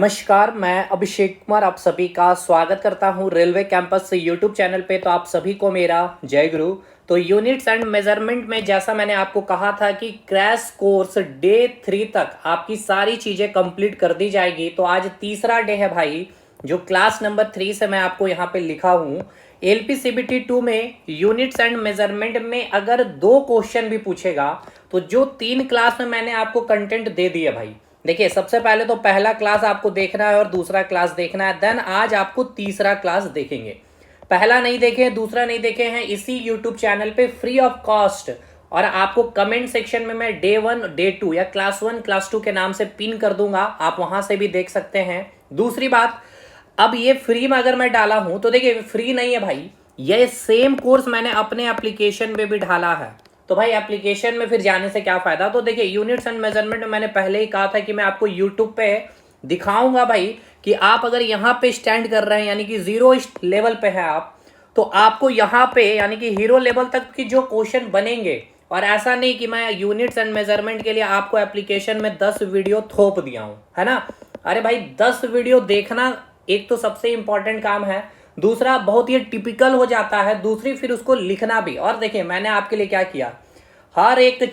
नमस्कार, मैं अभिषेक कुमार आप सभी का स्वागत करता हूं रेलवे कैंपस से यूट्यूब चैनल पे। तो आप सभी को मेरा जय गुरु। तो यूनिट्स एंड मेजरमेंट में जैसा मैंने आपको कहा था कि क्रैश कोर्स डे 3 तक आपकी सारी चीज़ें कंप्लीट कर दी जाएगी। तो आज तीसरा डे है भाई, जो क्लास नंबर 3 से मैं आपको यहाँ पे लिखा हूँ। LPCBT 2 में यूनिट्स एंड मेजरमेंट में अगर 2 क्वेश्चन भी पूछेगा तो जो 3 क्लास में मैंने आपको कंटेंट दे दिया भाई, देखिए सबसे पहले तो पहला क्लास आपको देखना है और दूसरा क्लास देखना है। देन आज आपको तीसरा क्लास देखेंगे। पहला नहीं देखे, दूसरा नहीं देखे हैं, इसी यूट्यूब चैनल पे फ्री ऑफ कॉस्ट। और आपको कमेंट सेक्शन में मैं डे 1 डे 2 या क्लास 1 क्लास 2 के नाम से पिन कर दूंगा, आप वहां से भी देख सकते हैं। दूसरी बात, अब ये फ्री में अगर मैं डाला हूं तो देखिए फ्री नहीं है भाई, ये सेम कोर्स मैंने अपने एप्लीकेशन में भी डाला है। तो भाई एप्लीकेशन में फिर जाने से क्या फायदा। तो देखिए यूनिट्स एंड मेजरमेंट में मैंने पहले ही कहा था कि मैं आपको यूट्यूब पे दिखाऊंगा भाई कि आप अगर यहाँ पे स्टैंड कर रहे हैं यानी कि 0 लेवल पे है आप, तो आपको यहाँ पे यानी कि हीरो लेवल तक की जो क्वेश्चन बनेंगे। और ऐसा नहीं कि मैं यूनिट्स एंड मेजरमेंट के लिए आपको एप्लीकेशन में 10 वीडियो थोप दिया हूं, है ना। अरे भाई 10 वीडियो देखना एक तो सबसे इंपॉर्टेंट काम है, दूसरा बहुत ही टिपिकल हो जाता है, दूसरी फिर उसको लिखना भी। और देखिए मैंने आपके लिए क्या किया, हर एक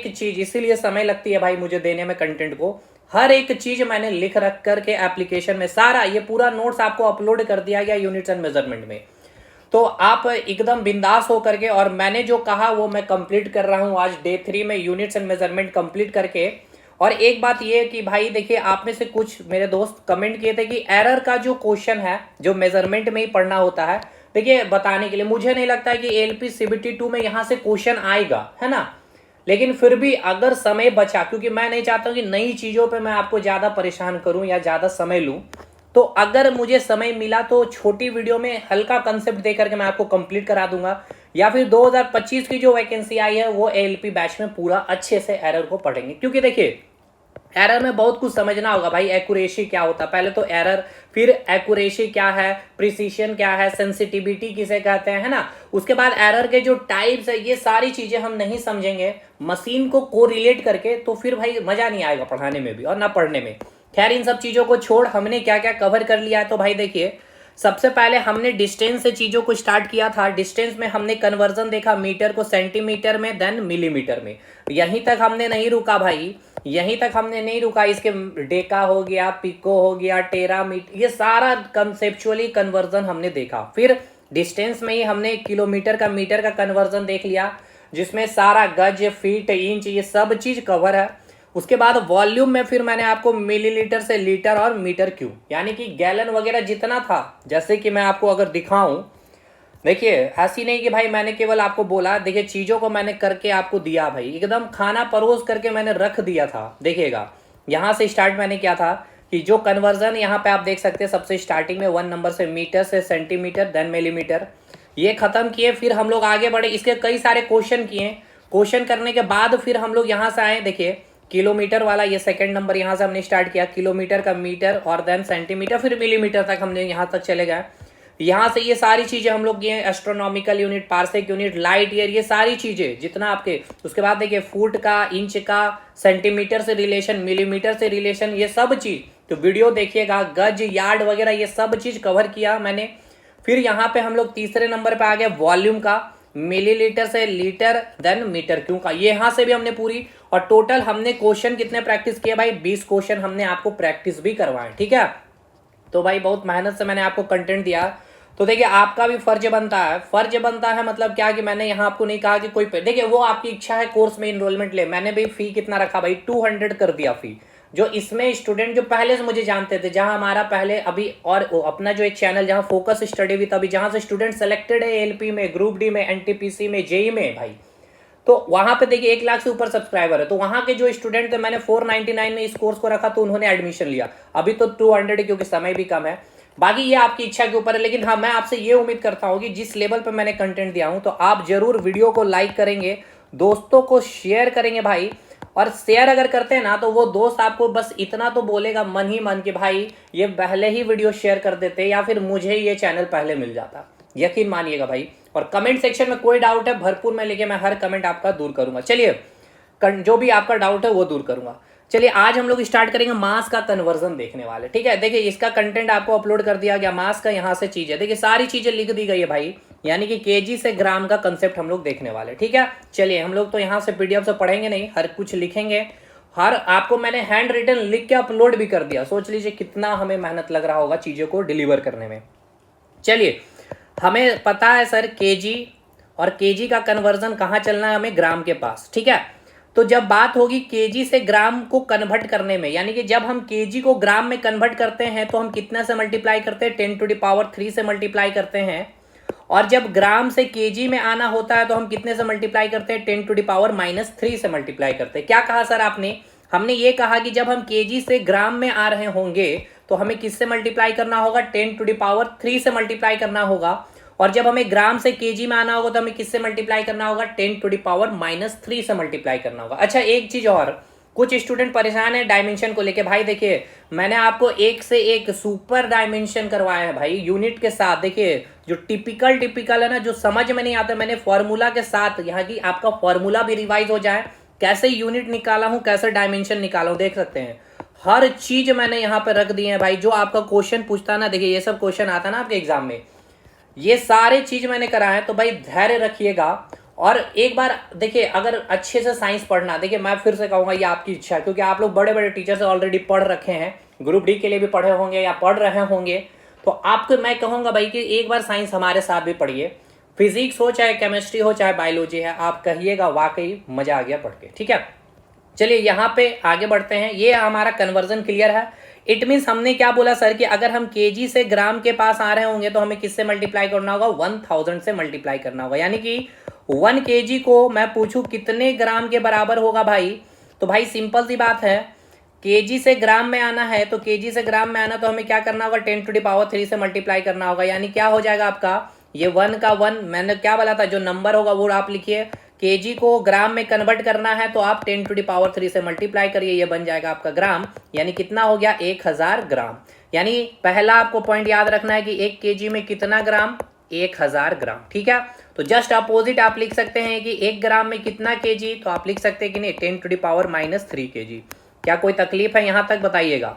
चीज इसीलिए समय लगती है भाई मुझे देने में कंटेंट को। हर एक चीज मैंने लिख रख करके एप्लीकेशन में सारा ये पूरा नोट्स आपको अपलोड कर दिया गया यूनिट्स एंड मेजरमेंट में। तो आप एकदम बिंदास हो करके, और मैंने जो कहा वो मैं कंप्लीट कर रहा हूं आज डे 3 में यूनिट्स एंड मेजरमेंट कंप्लीट करके। और एक बात ये कि भाई देखिए आप में से कुछ मेरे दोस्त कमेंट किए थे कि एरर का जो क्वेश्चन है जो मेजरमेंट में ही पढ़ना होता है, देखिए बताने के लिए मुझे नहीं लगता है कि LPCBT 2 में यहां से क्वेश्चन आएगा, है ना। लेकिन फिर भी अगर समय बचा, क्योंकि मैं नहीं चाहता हूं कि नई चीजों पे मैं आपको ज्यादा परेशान करूं या ज्यादा समय लूं, तो अगर मुझे समय मिला तो छोटी वीडियो में हल्का कंसेप्ट दे करके मैं आपको कंप्लीट करा दूंगा, या फिर 2025 की जो वैकेंसी आई है वो LP बैच में पूरा अच्छे से एरर को पढ़ेंगे। क्योंकि देखिए एरर में बहुत कुछ समझना होगा भाई, एक्यूरेसी क्या होता है पहले तो एरर, फिर एक्यूरेसी क्या है, प्रिसीशन क्या है, सेंसिटिविटी किसे कहते हैं, है ना। उसके बाद एरर के जो टाइप्स है, ये सारी चीजें हम नहीं समझेंगे मशीन को कोरिलेट करके, तो फिर भाई मजा नहीं आएगा पढ़ाने में भी और ना पढ़ने में। खैर इन सब चीजों को छोड़ हमने क्या क्या कवर कर लिया है। तो भाई देखिए सबसे पहले हमने डिस्टेंस से चीजों को स्टार्ट किया था। डिस्टेंस में हमने कन्वर्जन देखा, मीटर को सेंटीमीटर में, देन मिलीमीटर में। यहीं तक हमने नहीं रुका भाई, यहीं तक हमने नहीं रुका, इसके डेका हो गया, पिको हो गया, टेरा मीटर, ये सारा कंसेप्चुअली कन्वर्जन हमने देखा। फिर डिस्टेंस में ही हमने किलोमीटर का मीटर का कन्वर्जन देख लिया, जिसमें सारा गज, फीट, इंच, ये सब चीज कवर है। उसके बाद वॉल्यूम में फिर मैंने आपको मिलीलीटर से लीटर और मीटर क्यूब यानी कि गैलन वगैरह जितना था, जैसे कि मैं आपको अगर दिखाऊं, देखिए ऐसी नहीं कि भाई मैंने केवल आपको बोला, देखिए चीजों को मैंने करके आपको दिया भाई, एकदम खाना परोस करके मैंने रख दिया था। देखिएगा यहां से स्टार्ट मैंने किया था कि जो कन्वर्जन यहाँ पे आप देख सकते हैं, सबसे स्टार्टिंग में 1 नंबर से मीटर से सेंटीमीटर देन मिलीमीटर, ये खत्म किए। फिर हम लोग आगे बढ़े, इसके कई सारे क्वेश्चन किए। क्वेश्चन करने के बाद फिर हम लोग यहाँ से आए, देखिए किलोमीटर वाला ये सेकंड नंबर यहाँ से हमने स्टार्ट किया, किलोमीटर का मीटर और देन सेंटीमीटर, फिर मिलीमीटर तक हमने यहाँ तक चले गए। यहाँ से ये सारी चीजें हम लोग किए, astronomical unit, parsec unit, light year, ये सारी चीजें जितना आपके। उसके बाद देखिए फुट का, इंच का, सेंटीमीटर से रिलेशन, मिलीमीटर से रिलेशन, ये सब चीज तो वीडियो देखिएगा, गज, यार्ड वगैरह ये सब चीज कवर किया मैंने। फिर यहाँ पे हम लोग तीसरे नंबर पे आ गए वॉल्यूम का, मिलीलीटर से लीटर देन मीटर क्यों का, ये यहाँ से भी हमने पूरी। और टोटल हमने क्वेश्चन कितने प्रैक्टिस किए भाई, 20 क्वेश्चन हमने आपको प्रैक्टिस भी करवाए, ठीक है। तो भाई बहुत मेहनत से मैंने आपको कंटेंट दिया। तो देखिए आपका भी फर्ज बनता है मतलब क्या कि मैंने यहाँ आपको नहीं कहा कि कोई, देखिए वो आपकी इच्छा है कोर्स में इनरोलमेंट ले। मैंने भी फी कितना रखा भाई, 200 कर दिया फी। जो इसमें स्टूडेंट जो पहले से मुझे जानते थे, जहां हमारा पहले अभी और अपना जो एक चैनल जहां फोकस स्टडी विद, अभी जहां से स्टूडेंट सेलेक्टेड है LP में, ग्रुप डी में, NTPC में, JEE में भाई, तो वहां पे देखिए 1 लाख से ऊपर सब्सक्राइबर है। तो वहां के जो स्टूडेंट थे मैंने 499 में इस कोर्स को रखा, तो उन्होंने एडमिशन लिया। अभी तो 200 है क्योंकि समय भी कम है। बाकी ये आपकी इच्छा के ऊपर है, लेकिन हाँ मैं आपसे ये उम्मीद करता हूँ कि जिस लेवल पे मैंने कंटेंट दिया हूँ, तो आप जरूर वीडियो को लाइक करेंगे, दोस्तों को शेयर करेंगे भाई। और शेयर अगर करते हैं ना, तो वो दोस्त आपको बस इतना तो बोलेगा मन ही मन कि भाई ये पहले ही वीडियो शेयर कर देते, या फिर मुझे ये चैनल पहले मिल जाता। यकीन मानिएगा भाई। और कमेंट सेक्शन में कोई डाउट है भरपूर मैं लेके, मैं हर कमेंट आपका दूर करूंगा। चलिए जो भी आपका डाउट है वो दूर करूंगा। चलिए आज हम लोग स्टार्ट करेंगे मास का कन्वर्जन देखने वाले, ठीक है। देखिए इसका कंटेंट आपको अपलोड कर दिया गया, मास का यहाँ से चीज है, देखिए सारी चीजें लिख दी गई है भाई, यानी कि केजी से ग्राम का कंसेप्ट हम लोग देखने वाले, ठीक है। चलिए हम लोग तो यहाँ से पीडीएफ से पढ़ेंगे नहीं, हर कुछ लिखेंगे, हर आपको मैंने हैंड रिटन लिख के अपलोड भी कर दिया। सोच लीजिए कितना हमें मेहनत लग रहा होगा चीजों को डिलीवर करने में। चलिए हमें पता है सर केजी, और केजी का कन्वर्जन कहाँ चलना है हमें, ग्राम के पास, ठीक है। तो जब बात होगी केजी से ग्राम को कन्वर्ट करने में, यानी कि जब हम केजी को ग्राम में कन्वर्ट करते हैं तो हम कितना से मल्टीप्लाई करते हैं, 10⁻³ से मल्टीप्लाई करते हैं। और जब ग्राम से केजी में आना होता है तो हम कितने से मल्टीप्लाई करते हैं, 10⁻³ से मल्टीप्लाई करते हैं। क्या कहा सर आपने, हमने ये कहा कि जब हम केजी से ग्राम में आ रहे होंगे तो हमें किससे मल्टीप्लाई करना होगा, 10⁻³ से मल्टीप्लाई करना होगा। और जब हमें ग्राम से केजी में आना होगा तो हमें किससे मल्टीप्लाई करना होगा, 10⁻³ से मल्टीप्लाई करना होगा। अच्छा एक चीज और, कुछ स्टूडेंट परेशान है डायमेंशन को लेके। भाई देखिए मैंने आपको एक से एक सुपर डायमेंशन करवाया है भाई यूनिट के साथ। देखिए जो टिपिकल है ना, जो समझ में नहीं आता, मैंने फॉर्मूला के साथ, यहाँ की आपका फॉर्मूला भी रिवाइज हो जाए, कैसे यूनिट निकाला हूं, कैसे डायमेंशन निकाला हूं, देख सकते हैं। हर चीज मैंने यहाँ पे रख दी है भाई, जो आपका क्वेश्चन पूछता है ना, देखिए ये सब क्वेश्चन आता है ना आपके एग्जाम में, ये सारे चीज मैंने करा है। तो भाई धैर्य रखिएगा। और एक बार देखिए अगर अच्छे से साइंस पढ़ना, देखिए मैं फिर से कहूंगा ये आपकी इच्छा है, क्योंकि आप लोग बड़े बड़े टीचर से ऑलरेडी पढ़ रखे हैं, ग्रुप डी के लिए भी पढ़े होंगे या पढ़ रहे होंगे, तो आपको मैं कहूंगा भाई कि एक बार साइंस हमारे साथ भी पढ़िए। फिजिक्स हो चाहे केमिस्ट्री हो चाहे बायोलॉजी है, आप कहिएगा वाकई मजा आ गया पढ़ के, ठीक है। चलिए यहाँ पे आगे बढ़ते हैं। ये हमारा कन्वर्जन क्लियर है। इट मीन्स हमने क्या बोला सर कि अगर हम केजी से ग्राम के पास आ रहे होंगे तो हमें किससे मल्टीप्लाई करना होगा, 1000 से मल्टीप्लाई करना होगा। यानी कि 1 kg को मैं पूछूं कितने ग्राम के बराबर होगा भाई, तो भाई सिंपल सी बात है, केजी से ग्राम में आना है तो केजी से ग्राम में आना तो हमें क्या करना होगा, 10⁻³ से मल्टीप्लाई करना होगा। यानी क्या हो जाएगा आपका, ये 1 का 1, मैंने क्या बोला था, जो नंबर होगा वो आप लिखिए। केजी को ग्राम में कन्वर्ट करना है तो आप 10⁻³ से मल्टीप्लाई करिए, ये बन जाएगा आपका ग्राम। यानी कितना हो गया, 1000 ग्राम। यानी पहला आपको पॉइंट याद रखना है कि 1 kg में कितना ग्राम, 1000 ग्राम, ठीक है। तो जस्ट अपोजिट आप लिख सकते हैं कि 1 ग्राम में कितना केजी, तो आप लिख सकते हैं कि नहीं, 10⁻³ kg। क्या कोई तकलीफ है यहाँ तक, बताइएगा।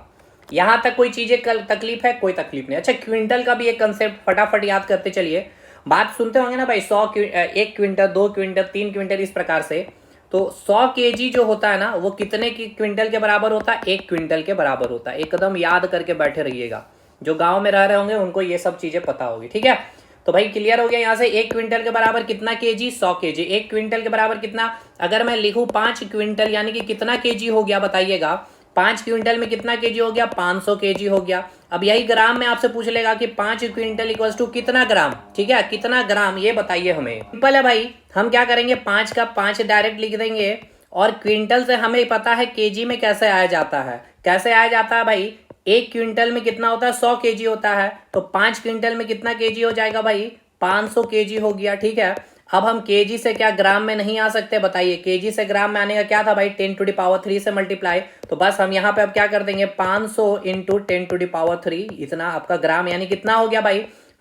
यहाँ तक कोई चीजें तकलीफ है, कोई तकलीफ नहीं। अच्छा क्विंटल का भी एक कंसेप्ट फटाफट याद करते चलिए। बात सुनते होंगे ना भाई, 1 क्विंटल, 2 क्विंटल, 3 क्विंटल, इस प्रकार से। तो 100 kg जो होता है ना, वो कितने की क्विंटल के बराबर होता है, 1 क्विंटल के बराबर होता है। एकदम याद करके बैठे रहिएगा, जो गांव में रह रहे होंगे उनको ये सब चीजें पता होगी, ठीक है। तो भाई क्लियर हो गया यहाँ से, 1 क्विंटल के बराबर कितना केजी, 100 kg। 1 क्विंटल के बराबर कितना, अगर मैं लिखूं 5 क्विंटल, यानी कि कितना केजी हो गया बताइएगा, 5 क्विंटल में कितना केजी हो गया, 500 kg हो गया। अब यही ग्राम में आपसे पूछ लेगा कि 5 क्विंटल इक्वल्स टू कितना ग्राम, ठीक है, कितना ग्राम, ये बताइए हमें। सिंपल है भाई, हम क्या करेंगे, 5 का 5 डायरेक्ट लिख देंगे, और क्विंटल से हमें पता है केजी में कैसे आया जाता है। कैसे आया जाता है भाई, 1 क्विंटल में कितना होता है, 100 kg होता है, तो 5 क्विंटल में कितना केजी हो जाएगा भाई, 500 kg हो गया, ठीक है। अब हम केजी से क्या ग्राम में नहीं आ सकते, बताइए। केजी से ग्राम में आने का क्या था भाई, 10⁻³ से मल्टीप्लाई। तो बस हम यहाँ पे अब क्या कर देंगे, 500 × 10⁻³, इतना आपका ग्राम, यानी कितना हो गया भाई,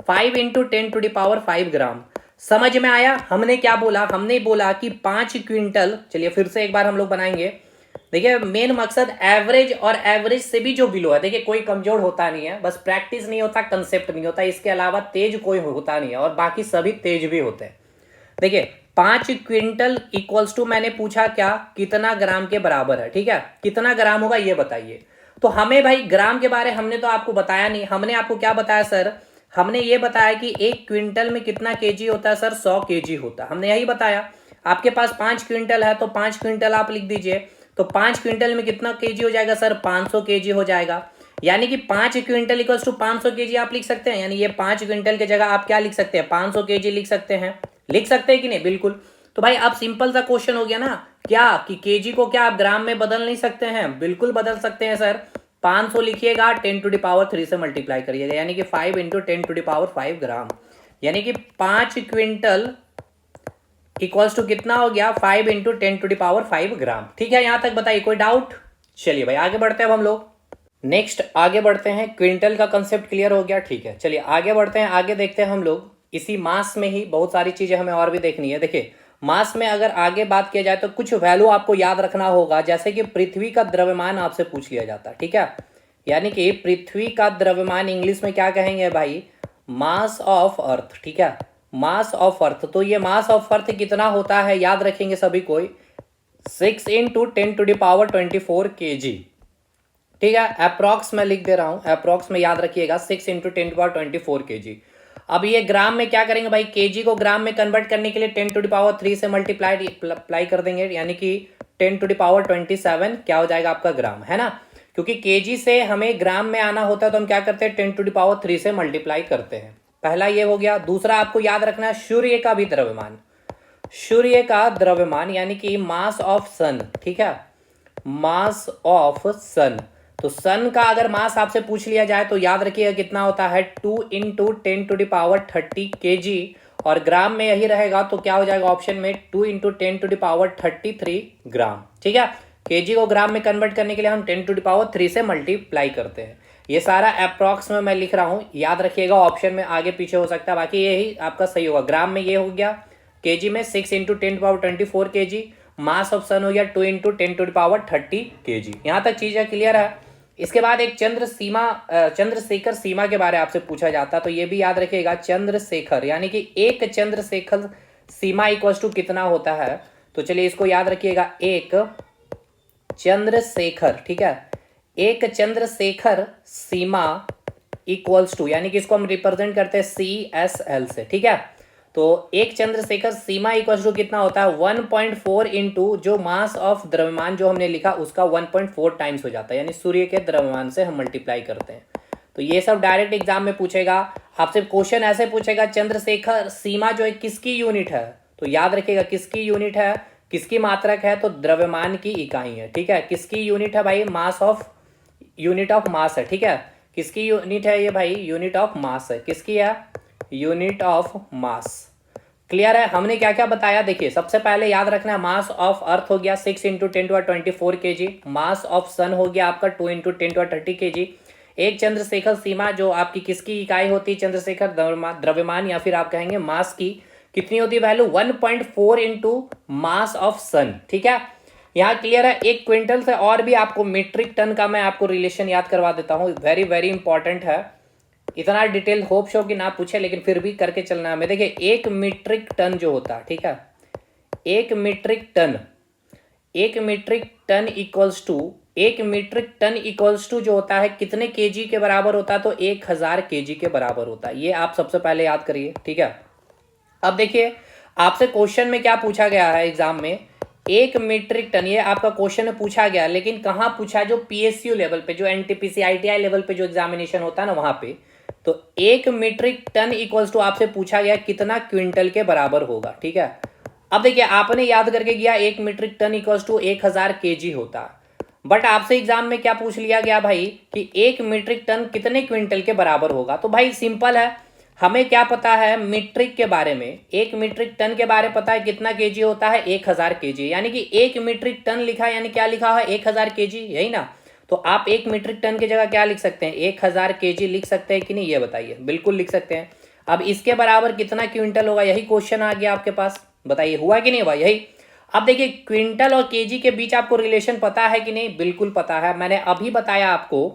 5 × 10⁵ ग्राम। समझ में आया, हमने क्या बोला, हमने बोला कि 5 क्विंटल। चलिए फिर से एक बार हम लोग बनाएंगे। देखिए मेन मकसद एवरेज, और एवरेज से भी जो बिलो है, देखिए कोई कमजोर होता नहीं है, बस प्रैक्टिस नहीं होता, कंसेप्ट नहीं होता, इसके अलावा तेज कोई होता नहीं है, और बाकी सभी तेज भी होते हैं। देखिए 5 क्विंटल इक्वल्स टू, मैंने पूछा क्या, कितना ग्राम के बराबर है, ठीक है, कितना ग्राम होगा ये बताइए। तो हमें भाई ग्राम के बारे हमने तो आपको बताया नहीं, हमने आपको क्या बताया सर, हमने ये बताया कि 1 क्विंटल में कितना केजी होता है सर, 100 kg होता है, हमने यही बताया। आपके पास 5 क्विंटल है तो 5 क्विंटल आप लिख दीजिए, तो 5 क्विंटल में कितना केजी हो जाएगा सर, 500 kg हो जाएगा। यानी कि 5 क्विंटल इक्वल्स टू 500 kg आप लिख सकते हैं। यानी ये 5 क्विंटल की जगह आप क्या लिख सकते हैं, 500 kg लिख सकते हैं, लिख सकते हैं कि नहीं, बिल्कुल। तो भाई अब सिंपल सा क्वेश्चन हो गया ना, क्या कि केजी को क्या आप ग्राम में बदल नहीं सकते हैं, बिल्कुल बदल सकते हैं सर। 500 लिखिएगा, 10⁻³ से मल्टीप्लाई करिएगा, यानी कि 5 × 10⁵ ग्राम, यानी कि 5 क्विंटल इक्वल्स टू कितना हो गया, 5 × 10⁵ ग्राम, ठीक है। यहां तक बताइए, कोई डाउट। चलिए भाई आगे बढ़ते हैं अब हम लोग, नेक्स्ट आगे बढ़ते हैं। क्विंटल का कंसेप्ट क्लियर हो गया, ठीक है। चलिए आगे बढ़ते हैं, आगे देखते हैं हम लोग, इसी मास में ही बहुत सारी चीजें हमें और भी देखनी है। देखिए मास में अगर आगे बात किया जाए तो कुछ वैल्यू आपको याद रखना होगा, जैसे कि पृथ्वी का द्रव्यमान आपसे पूछ लिया जाता है, ठीक है। यानी कि पृथ्वी का द्रव्यमान इंग्लिश में क्या कहेंगे भाई, मास ऑफ अर्थ, ठीक है, मास ऑफ अर्थ। तो ये मास ऑफ अर्थ कितना होता है याद रखेंगे सभी कोई, 6 इंटू 10⁻24 kg, ठीक है। अप्रॉक्स में लिख दे रहा हूं, अप्रॉक्स में याद रखिएगा 6 इंटू 10⁻24 kg। अब ये ग्राम में क्या करेंगे भाई, केजी को ग्राम में कन्वर्ट करने के लिए 10⁻3 से मल्टीप्लाई कर देंगे, यानी कि 10⁻27 क्या हो जाएगा आपका ग्राम, है ना। क्योंकि केजी से हमें ग्राम में आना होता है तो हम क्या करते हैं 10⁻3 से मल्टीप्लाई करते हैं। पहला ये हो गया। दूसरा आपको याद रखना है सूर्य का भी द्रव्यमान, सूर्य का द्रव्यमान यानी कि मास ऑफ सन, ठीक है, मास ऑफ सन। तो सन का अगर मास आपसे पूछ लिया जाए तो याद रखिएगा कितना होता है 2 इंटू 10⁻30 kg, और ग्राम में यही रहेगा तो क्या हो जाएगा ऑप्शन में 2 इंटू 10⁻33 ग्राम, ठीक है। केजी को ग्राम में कन्वर्ट करने के लिए हम 10⁻3 से मल्टीप्लाई करते हैं। ये सारा अप्रॉक्स में मैं लिख रहा हूं, याद रखिएगा, ऑप्शन में आगे पीछे हो सकता है, बाकी यही आपका सही होगा। ग्राम में ये हो गया, केजी में 6 इंटू 10⁻24 kg, मास ऑफ सन हो गया 2 इंटू 10⁻30 kg। यहां तक चीजें क्लियर है। इसके बाद एक चंद्रशेखर सीमा के बारे में आपसे पूछा जाता, तो ये भी याद रखिएगा, चंद्रशेखर यानी कि एक चंद्रशेखर सीमा इक्वल टू कितना होता है। तो चलिए इसको याद रखिएगा, एक चंद्रशेखर, ठीक है, एक चंद्रशेखर सीमा इक्वल्स टू, यानी कि इसको हम रिप्रेजेंट करते हैं CSL से, ठीक है। तो एक चंद्रशेखर सीमा इक्वल टू कितना होता है 1.4 इंटू जो मास ऑफ द्रव्यमान जो हमने लिखा उसका 1.4 टाइम्स हो जाता है, यानी सूर्य के द्रव्यमान से हम मल्टीप्लाई करते हैं। तो ये सब डायरेक्ट एग्जाम में पूछेगा आपसे, क्वेश्चन ऐसे पूछेगा चंद्रशेखर सीमा जो है किसकी यूनिट है, तो याद रखिएगा किसकी यूनिट है, किसकी मात्रक है, तो द्रव्यमान की इकाई है, ठीक है। किसकी यूनिट है भाई, mass of, unit of mass है, ठीक है। किसकी यूनिट है ये भाई, यूनिट ऑफ मास है, किसकी है, यूनिट ऑफ मास। क्लियर है। हमने क्या क्या बताया, देखिए सबसे पहले याद रखना है मास ऑफ अर्थ हो गया 6 इंटू 10⁻24 kg, मास ऑफ सन हो गया आपका 2 इंटू 10⁻30 kg। एक चंद्रशेखर सीमा जो आपकी किसकी इकाई होती है, चंद्रशेखर द्रव्यमान या फिर आप कहेंगे मास की, कितनी होती है वैल्यू 1.4 इंटू मास ऑफ सन, ठीक है। यहाँ क्लियर है। एक क्विंटल से और भी आपको मीट्रिक टन का मैं आपको रिलेशन याद करवा देता हूँ, वेरी वेरी इंपॉर्टेंट है। इतना डिटेल होप शो कि ना पूछे, लेकिन फिर भी करके चलना है हमें। देखिए एक मीट्रिक टन जो होता है, ठीक है, एक मीट्रिक टन, एक मीट्रिक टन इक्वल्स टू, एक मीट्रिक टन इक्वल्स टू जो होता है कितने केजी के बराबर होता है, तो 1000 केजी के बराबर होता है। ये आप सबसे पहले याद करिए, ठीक है। अब देखिए आपसे क्वेश्चन में क्या पूछा गया है एग्जाम में, एक मीट्रिक टन, ये आपका क्वेश्चन में पूछा गया, लेकिन कहाँ पूछा, जो PSU लेवल पे, जो NTPC ITI लेवल पे जो एग्जामिनेशन होता है ना वहां पे। तो एक मीट्रिक टन इक्वल्स टू आपसे पूछा गया कितना क्विंटल के बराबर होगा, ठीक है। अब देखिए आपने याद करके गया एक metric ton equals to 1000 kg होता, बट आपसे एग्जाम में क्या पूछ लिया गया भाई कि एक मीट्रिक टन कितने क्विंटल के बराबर होगा। तो भाई सिंपल है, हमें क्या पता है मीट्रिक के बारे में, एक मीट्रिक टन के बारे में पता है कितना केजी होता है 1000 kg, यानी कि एक मीट्रिक टन लिखा है, यानी क्या लिखा है 1000 kg, यही ना। तो आप एक मीट्रिक टन की जगह क्या लिख सकते हैं 1000 kg लिख सकते हैं कि नहीं, ये बताइए। बिल्कुल लिख सकते हैं। अब इसके बराबर कितना क्विंटल होगा, यही क्वेश्चन आ गया आपके पास, बताइए हुआ कि नहीं हुआ, यही। अब देखिए क्विंटल और केजी के बीच आपको रिलेशन पता है कि नहीं, बिल्कुल पता है। मैंने अभी बताया आपको,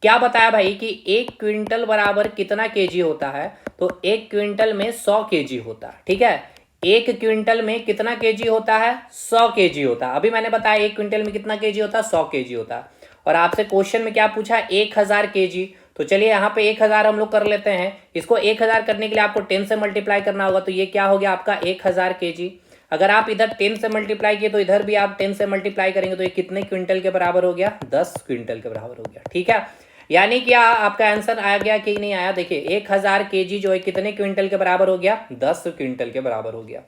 क्या बताया भाई कि एक क्विंटल बराबर कितना केजी होता है, तो एक क्विंटल में 100 kg होता है, ठीक है। एक क्विंटल में कितना केजी होता है, 100 kg होता है। अभी मैंने बताया एक क्विंटल में कितना केजी होता है, 100 kg होता है। और आपसे क्वेश्चन में क्या पूछा 1000 kg, तो चलिए यहाँ पे 1000 हम लोग कर लेते हैं। इसको 1000 करने के लिए आपको 10 से मल्टीप्लाई करना होगा, तो ये क्या हो गया आपका 1000 kg। अगर आप इधर 10 से मल्टीप्लाई किए तो इधर भी आप 10 से मल्टीप्लाई करेंगे, तो ये कितने क्विंटल के बराबर हो गया, 10 क्विंटल के बराबर हो गया, ठीक है। यानी कि आपका आंसर आ गया कि नहीं आया, देखिए 1000 kg जो है कितने क्विंटल के बराबर हो गया, 10 क्विंटल के बराबर हो गया।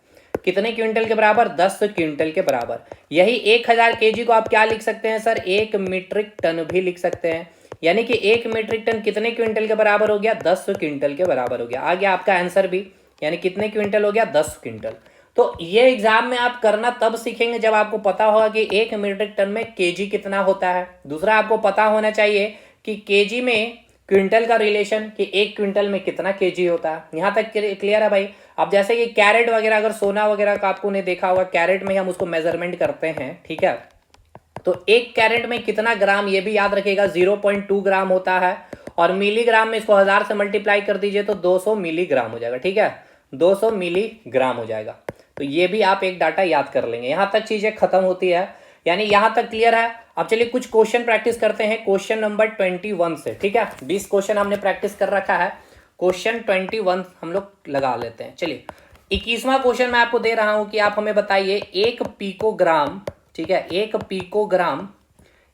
कितने क्विंटल के बराबर, 10 क्विंटल के बराबर। यही 1000 kg को आप क्या लिख सकते हैं सर, एक मीट्रिक टन भी लिख सकते हैं। यानी कि एक मीट्रिक टन कितने क्विंटल के बराबर हो गया, 10 क्विंटल के बराबर हो गया। आ गया आपका आंसर भी, यानी कितने क्विंटल हो गया, 10 क्विंटल। तो ये एग्जाम में आप करना तब सीखेंगे जब आपको पता होगा कि एक मीट्रिक टन में केजी कितना होता है। दूसरा आपको पता होना चाहिए कि केजी में क्विंटल का रिलेशन, कि एक क्विंटल में कितना केजी होता है। यहां तक क्लियर है भाई। अब जैसे कि कैरेट वगैरह, अगर सोना वगैरह का आपको ने देखा होगा, कैरेट में ही हम उसको मेजरमेंट करते हैं, ठीक है। तो एक कैरेट में कितना ग्राम, ये भी याद रखिएगा, 0.2 ग्राम होता है। और मिलीग्राम में इसको 1000 से मल्टीप्लाई कर दीजिए तो 200 मिलीग्राम हो जाएगा, ठीक है, 200 मिलीग्राम हो जाएगा। तो ये भी आप एक डाटा याद कर लेंगे। यहां तक चीजें खत्म होती है, यानी यहां तक क्लियर है। अब चलिए कुछ क्वेश्चन प्रैक्टिस करते हैं क्वेश्चन नंबर 21 से, ठीक है। 20 क्वेश्चन हमने प्रैक्टिस कर रखा है, क्वेश्चन 21 हम लोग लगा लेते हैं। चलिए 21वां क्वेश्चन मैं आपको दे रहा हूं कि आप हमें बताइए 1 पिकोग्राम, ठीक है, 1 पिकोग्राम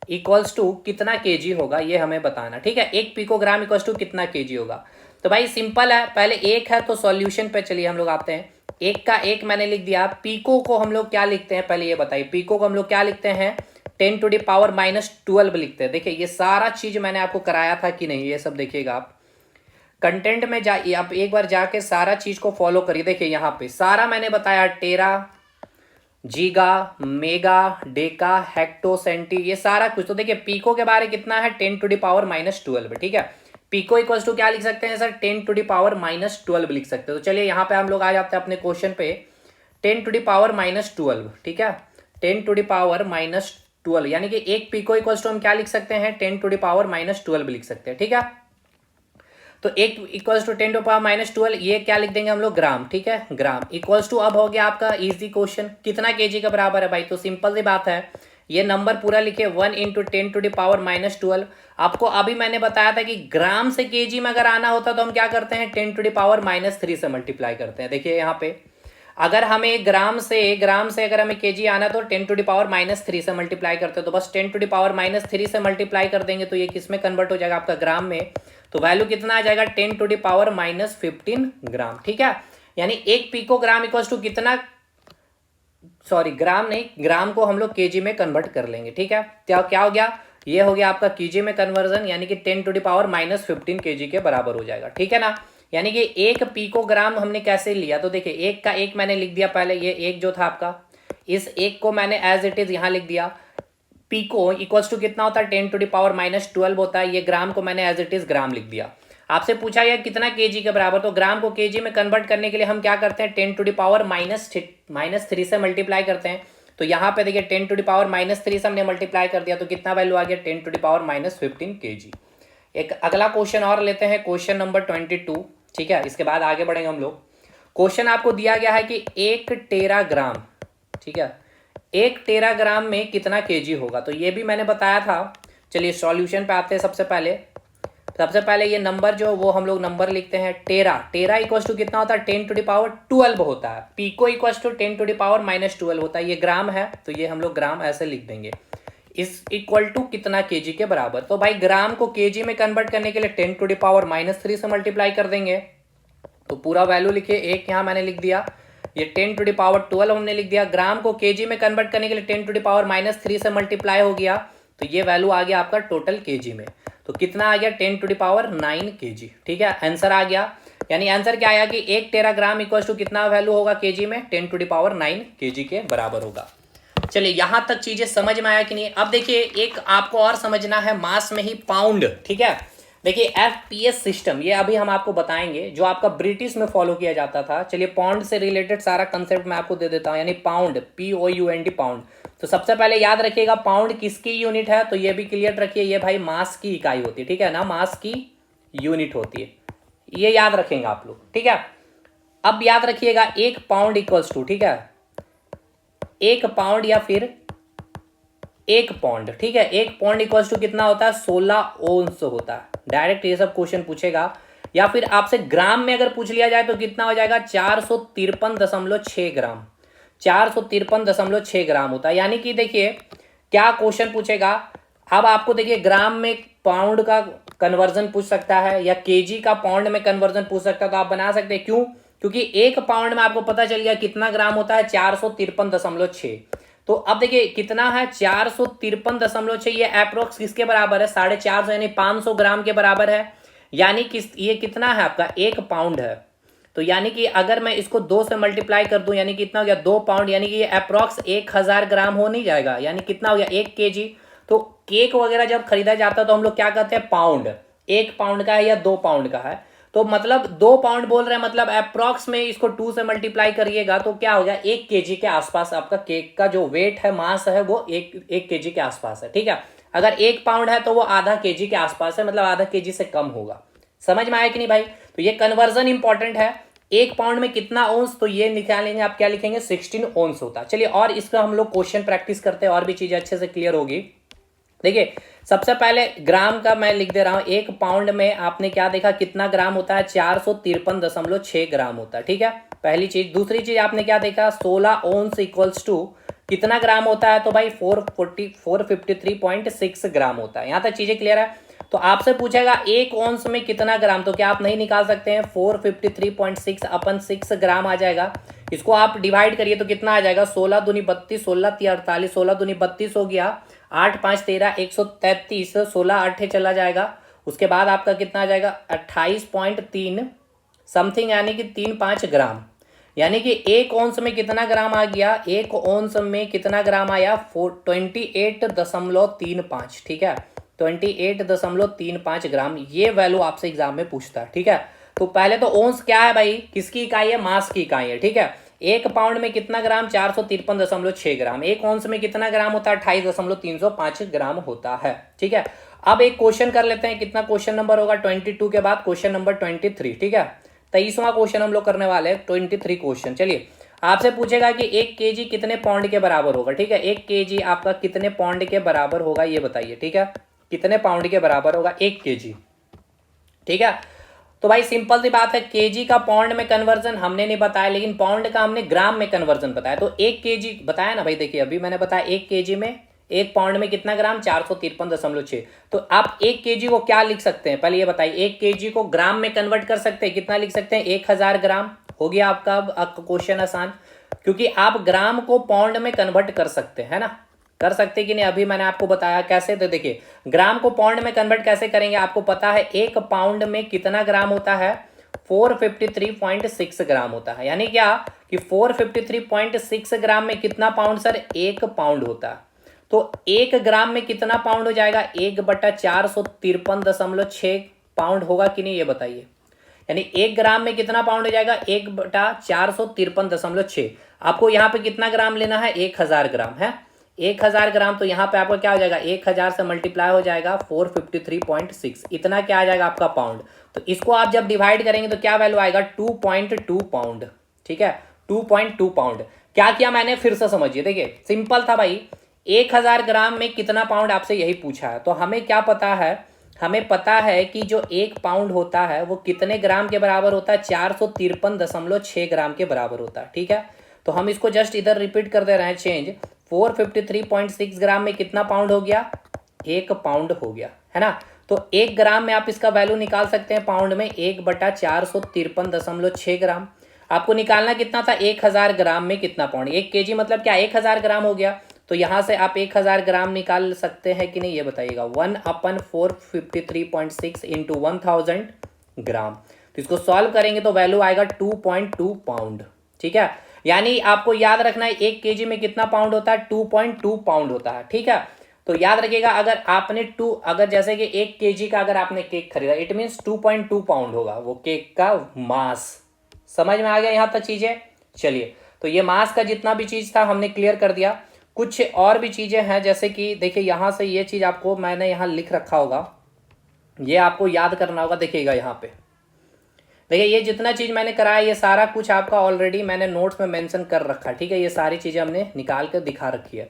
इक्वल्स टू कितना केजी होगा, ये हमें बताना, ठीक है। 1 पिकोग्राम इक्वल्स टू कितना केजी होगा। तो भाई सिंपल है, पहले एक है तो सॉल्यूशन पे चलिए हम लोग आते हैं। एक का एक मैंने लिख दिया। पीको को हम लोग क्या लिखते हैं, पहले ये बताइए, पीको को हम लोग क्या लिखते हैं, 10⁻⁻12 लिखते हैं। देखिए ये सारा चीज मैंने आपको कराया था कि नहीं, ये सब देखिएगा आप कंटेंट में जाइए, आप एक बार जाके सारा चीज को फॉलो करिए। देखिए यहाँ पे सारा मैंने बताया, टेरा, जीगा, मेगा, डेका, हेक्टो, सेंटी, ये सारा कुछ। तो देखिए पीको के बारे कितना है, 10⁻⁻12, ठीक है। पीको इक्वल्स टू क्या लिख सकते हैं सर, 10⁻⁻12 लिख सकते हैं। तो चलिए यहाँ पे हम लोग आ जाते हैं अपने क्वेश्चन पे, 10⁻⁻12, ठीक है, 10⁻⁻12, यानी कि एक पीको इक्वल्स टू हम क्या लिख सकते हैं, 10⁻⁻12 लिख सकते हैं, ठीक है। तो एक इक्वल्स टू 10⁻⁻12, ये क्या लिख देंगे हम लोग, ग्राम, ठीक है, ग्राम इक्वल्स टू, अब हो गया आपका इजी क्वेश्चन, कितना केजी का बराबर है भाई। तो सिंपल सी बात है, ये नंबर पूरा लिखे 1 × 10⁻⁻12। आपको अभी मैंने बताया था कि ग्राम से केजी में अगर आना होता तो हम क्या करते हैं, 10⁻³ से मल्टीप्लाई करते हैं। देखिए यहाँ पे अगर हमें ग्राम से अगर हमें केजी आना तो 10⁻³ से मल्टीप्लाई करते हैं। तो बस 10⁻³ से मल्टीप्लाई कर देंगे तो ये किस में कन्वर्ट हो जाएगा, आपका ग्राम में। तो वैल्यू कितना आ जाएगा, 10⁻⁻15 ग्राम, ठीक है। यानी एक पिकोग्राम इक्वल्स टू कितना, सॉरी ग्राम नहीं, ग्राम को हम लोग केजी में कन्वर्ट कर लेंगे, ठीक है। क्या हो गया, ये हो गया आपका केजी में कन्वर्जन, यानी कि 10⁻⁻15 केजी के बराबर हो जाएगा, ठीक है ना। यानी कि एक पिकोग्राम हमने कैसे लिया, तो देखिए एक का एक मैंने लिख दिया पहले, ये एक जो था आपका, इस एक को मैंने एज इट इज यहां लिख दिया। पिको इक्वल्स टू कितना होता है, 10⁻⁻12 होता है। ये ग्राम को मैंने एज इट इज ग्राम लिख दिया। आपसे पूछा गया कितना केजी के बराबर, तो ग्राम को केजी में कन्वर्ट करने के लिए हम क्या करते हैं, 10⁻⁻³ से मल्टीप्लाई करते हैं। तो यहाँ पे देखिए 10⁻³ से हमने मल्टीप्लाई कर दिया तो कितना वैल्यू आ गया, 10⁻⁻15 केजी। एक अगला क्वेश्चन और लेते हैं, क्वेश्चन नंबर 22, ठीक है। इसके बाद आगे बढ़ेंगे हम लोग। क्वेश्चन आपको दिया गया है कि 1 टेराग्राम, ठीक है, 1 टेराग्राम में कितना केजी होगा। तो ये भी मैंने बताया था। चलिए सॉल्यूशन पे आते हैं। सबसे पहले ये नंबर जो वो हम लोग नंबर लिखते हैं, टेरा इक्वल्स टू कितना होता है, 10⁻12 होता है। पीको इक्वल्स टू 10⁻⁻12 होता है। ये ग्राम है तो ये हम लोग ग्राम ऐसे लिख देंगे, इस इक्वल टू कितना केजी के बराबर। तो भाई ग्राम को केजी में कन्वर्ट करने के लिए 10⁻⁻³ से मल्टीप्लाई कर देंगे तो पूरा वैल्यू लिखिए, एक यहाँ मैंने लिख दिया, ये 10⁻12 हमने लिख दिया। ग्राम को केजी में कन्वर्ट करने के लिए 10⁻⁻³ से मल्टीप्लाई हो गया तो ये वैल्यू आ गया आपका टोटल केजी में। तो कितना आ गया, 10⁹ केजी, ठीक है, आंसर आ गया। यानी आंसर क्या आया कि 1 टेराग्राम इक्वल टू कितना वैल्यू होगा केजी में, 10⁹ केजी के बराबर होगा। चलिए यहां तक चीजें समझ में आया कि नहीं। अब देखिए एक आपको और समझना है, मास में ही पाउंड, ठीक है। देखिए FPS सिस्टम, ये अभी हम आपको बताएंगे, जो आपका ब्रिटिश में फॉलो किया जाता था। चलिए पाउंड से रिलेटेड सारा कंसेप्ट मैं आपको दे देता हूं, यानी पाउंड, POUND, पाउंड। तो सबसे पहले याद रखिएगा पाउंड किसकी यूनिट है, तो ये भी क्लियर रखिए, ये भाई मास की इकाई होती है, ठीक है ना, मास की यूनिट होती है, ये याद रखेंगे आप लोग, ठीक है। अब याद रखिएगा 1 पाउंड इक्वल्स टू, ठीक है, 1 पाउंड या फिर 1 पौंड, ठीक है, 1 पौंड इक्वल्स टू कितना होता है, 16 ओंस होता है। डायरेक्ट ये सब क्वेश्चन पूछेगा, या फिर आपसे ग्राम में अगर पूछ लिया जाए तो कितना हो जाएगा, 453.6 ग्राम, 453.6 ग्राम होता है। यानी कि देखिए क्या क्वेश्चन पूछेगा, अब आपको देखिए ग्राम में पाउंड का कन्वर्जन पूछ सकता है या केजी का पाउंड में कन्वर्जन पूछ सकता है। तो आप बना सकते हैं, क्यों, क्योंकि 1 पाउंड में आपको पता चल गया कितना ग्राम होता है, 453.6। तो अब देखिए कितना है, 453.6, ये अप्रोक्स किसके बराबर है, 450, यानी 500 ग्राम के बराबर है। यानी कि ये कितना है आपका, 1 पाउंड है। तो यानी कि अगर मैं इसको 2 से मल्टीप्लाई कर दूं, यानी कितना हो गया, 2 पाउंड, यानी कि ये अप्रोक्स 1000 ग्राम हो नहीं जाएगा, यानी कितना हो गया, 1 केजी। तो केक वगैरह जब खरीदा जाता है तो हम लोग क्या कहते हैं, पाउंड, 1 पाउंड का है या 2 पाउंड का है। तो मतलब 2 पाउंड बोल रहे हैं, मतलब अप्रॉक्स में इसको 2 से मल्टीप्लाई करिएगा तो क्या हो गया, 1 kg के आसपास आपका केक का जो वेट है, मास है, वो 1 kg के आसपास है। ठीक है, अगर 1 पाउंड है तो वो ½ kg के आसपास है, मतलब ½ kg से कम होगा। समझ में आया कि नहीं भाई? तो ये कन्वर्जन इंपॉर्टेंट है। 1 पाउंड में कितना ओंस, तो ये निकालेंगे आप, क्या लिखेंगे, 16 ओंस होता है। चलिए और इसका हम लोग क्वेश्चन प्रैक्टिस करते हैं, और भी चीजें अच्छे से क्लियर होगी। देखिए सबसे पहले ग्राम का मैं लिख दे रहा हूं। 1 पाउंड में आपने क्या देखा, कितना ग्राम होता है, 453.6 ग्राम होता है। ठीक है, पहली चीज। दूसरी चीज आपने क्या देखा, 16 ओंस इक्वल्स टू कितना ग्राम होता है, तो भाई 453.6 ग्राम होता है। यहां तक चीजें क्लियर है? तो आपसे पूछेगा 1 ओंस में कितना ग्राम, तो क्या आप नहीं निकाल सकते हैं, 453.6 अपन 6 ग्राम आ जाएगा। इसको आप डिवाइड करिए तो कितना आ जाएगा, 16 दूनी 32, 16 तीन 48, 16 दूनी 32 हो गया, 8 5 13, 133, 16 8 चला जाएगा। उसके बाद आपका कितना आ जाएगा, 28.3 समथिंग, यानी कि 3-5 ग्राम। यानी कि 1 ओंस में कितना ग्राम आ गया, 1 ओंस में कितना ग्राम आया, 28.35। ठीक है, 28.35 ग्राम, ये वैल्यू आपसे एग्जाम में पूछता है। ठीक है, तो पहले तो ओंस क्या है भाई, किसकी इकाई है, मास की इकाई है। ठीक है, 1 पाउंड में कितना ग्राम, 453.6 ग्राम। 1 ओंस में कितना ग्राम होता है, 28.305 ग्राम होता है। ठीक है, अब एक क्वेश्चन कर लेते हैं। कितना क्वेश्चन नंबर होगा, 22 के बाद क्वेश्चन नंबर 23। ठीक है, 23वां क्वेश्चन हम लोग करने वाले हैं, 23 क्वेश्चन। चलिए, आपसे पूछेगा कि 1 kg कितने पाउंड के बराबर होगा। ठीक है, 1 kg आपका कितने पाउंड के बराबर होगा, ये बताइए। ठीक है, कितने पाउंड के बराबर होगा 1 kg। ठीक है, तो भाई सिंपल सी बात है, केजी का पाउंड में कन्वर्जन हमने नहीं बताया, लेकिन पाउंड का हमने ग्राम में कन्वर्जन बताया। तो 1 kg बताया ना भाई, देखिए अभी मैंने बताया 1 kg में, 1 पाउंड में कितना ग्राम, 453.6। तो आप 1 kg को क्या लिख सकते हैं, पहले ये बताइए। 1 kg को ग्राम में कन्वर्ट कर सकते हैं, कितना लिख सकते हैं, 1000 ग्राम। हो गया आपका क्वेश्चन आसान, क्योंकि आप ग्राम को पाउंड में कन्वर्ट कर सकते हैं ना, कर सकते कि नहीं, अभी मैंने आपको बताया कैसे। तो देखिए ग्राम को पाउंड में कन्वर्ट कैसे करेंगे, आपको पता है 1 पाउंड में कितना ग्राम होता है, 453.6 ग्राम होता है। यानी क्या कि 453.6 ग्राम में कितना पाउंड सर, 1 पाउंड होता है। तो 1 ग्राम में कितना पाउंड हो जाएगा, 1/453.6 पाउंड होगा कि नहीं, ये बताइए। यानी 1 ग्राम में कितना पाउंड हो जाएगा, 1/453.6। आपको यहाँ पे कितना ग्राम लेना है, 1000 ग्राम है, 1000 ग्राम। तो यहाँ पे आपका क्या हो जाएगा, 1000 से मल्टीप्लाई हो जाएगा 453.6, इतना क्या आ जाएगा आपका पाउंड। तो इसको आप जब डिवाइड करेंगे तो क्या वैल्यू आएगा, 2.2 पाउंड। ठीक है, 2.2 पाउंड। क्या किया मैंने, फिर से समझिए। देखिए सिंपल था भाई, 1000 ग्राम में कितना पाउंड आपसे यही पूछा है। तो हमें क्या पता है, हमें पता है कि जो 1 पाउंड होता है वो कितने ग्राम के बराबर होता है, 453.6 ग्राम के बराबर होता है। ठीक है, तो हम इसको जस्ट इधर रिपीट कर दे रहे हैं, चेंज। 453.6 ग्राम में कितना पाउंड हो गया, 1 पाउंड हो गया, है ना। तो 1 ग्राम में आप इसका वैल्यू निकाल सकते हैं, पाउंड में 1/453.6 ग्राम। आपको निकालना कितना था, 1000 ग्राम में कितना पाउंड, 1 kg मतलब क्या, 1000 ग्राम हो गया। तो यहां से आप 1000 ग्राम निकाल सकते हैं कि नहीं, ये बताइएगा। 1/453.6 इंटू 1000 ग्राम। तो इसको सॉल्व करेंगे तो वैल्यू आएगा 2.2 पाउंड। ठीक है, यानी आपको याद रखना है 1 kg में कितना पाउंड होता है, 2.2 पाउंड होता है। ठीक है, तो याद रखिएगा, अगर आपने अगर जैसे कि 1 kg का अगर आपने केक खरीदा, इट मीन्स 2.2 पाउंड होगा वो केक का मास। समझ में आ गया यहाँ तक चीजें? चलिए, तो ये मास का जितना भी चीज था हमने क्लियर कर दिया। कुछ और भी चीजें हैं, जैसे कि देखिए यहां से ये चीज आपको मैंने यहां लिख रखा होगा, ये आपको याद करना होगा। देखिएगा यहाँ पे, देखिए ये जितना चीज मैंने कराया ये सारा कुछ आपका ऑलरेडी मैंने नोट्स में मेंशन कर रखा है। ठीक है, ये सारी चीजें हमने निकाल कर दिखा रखी है,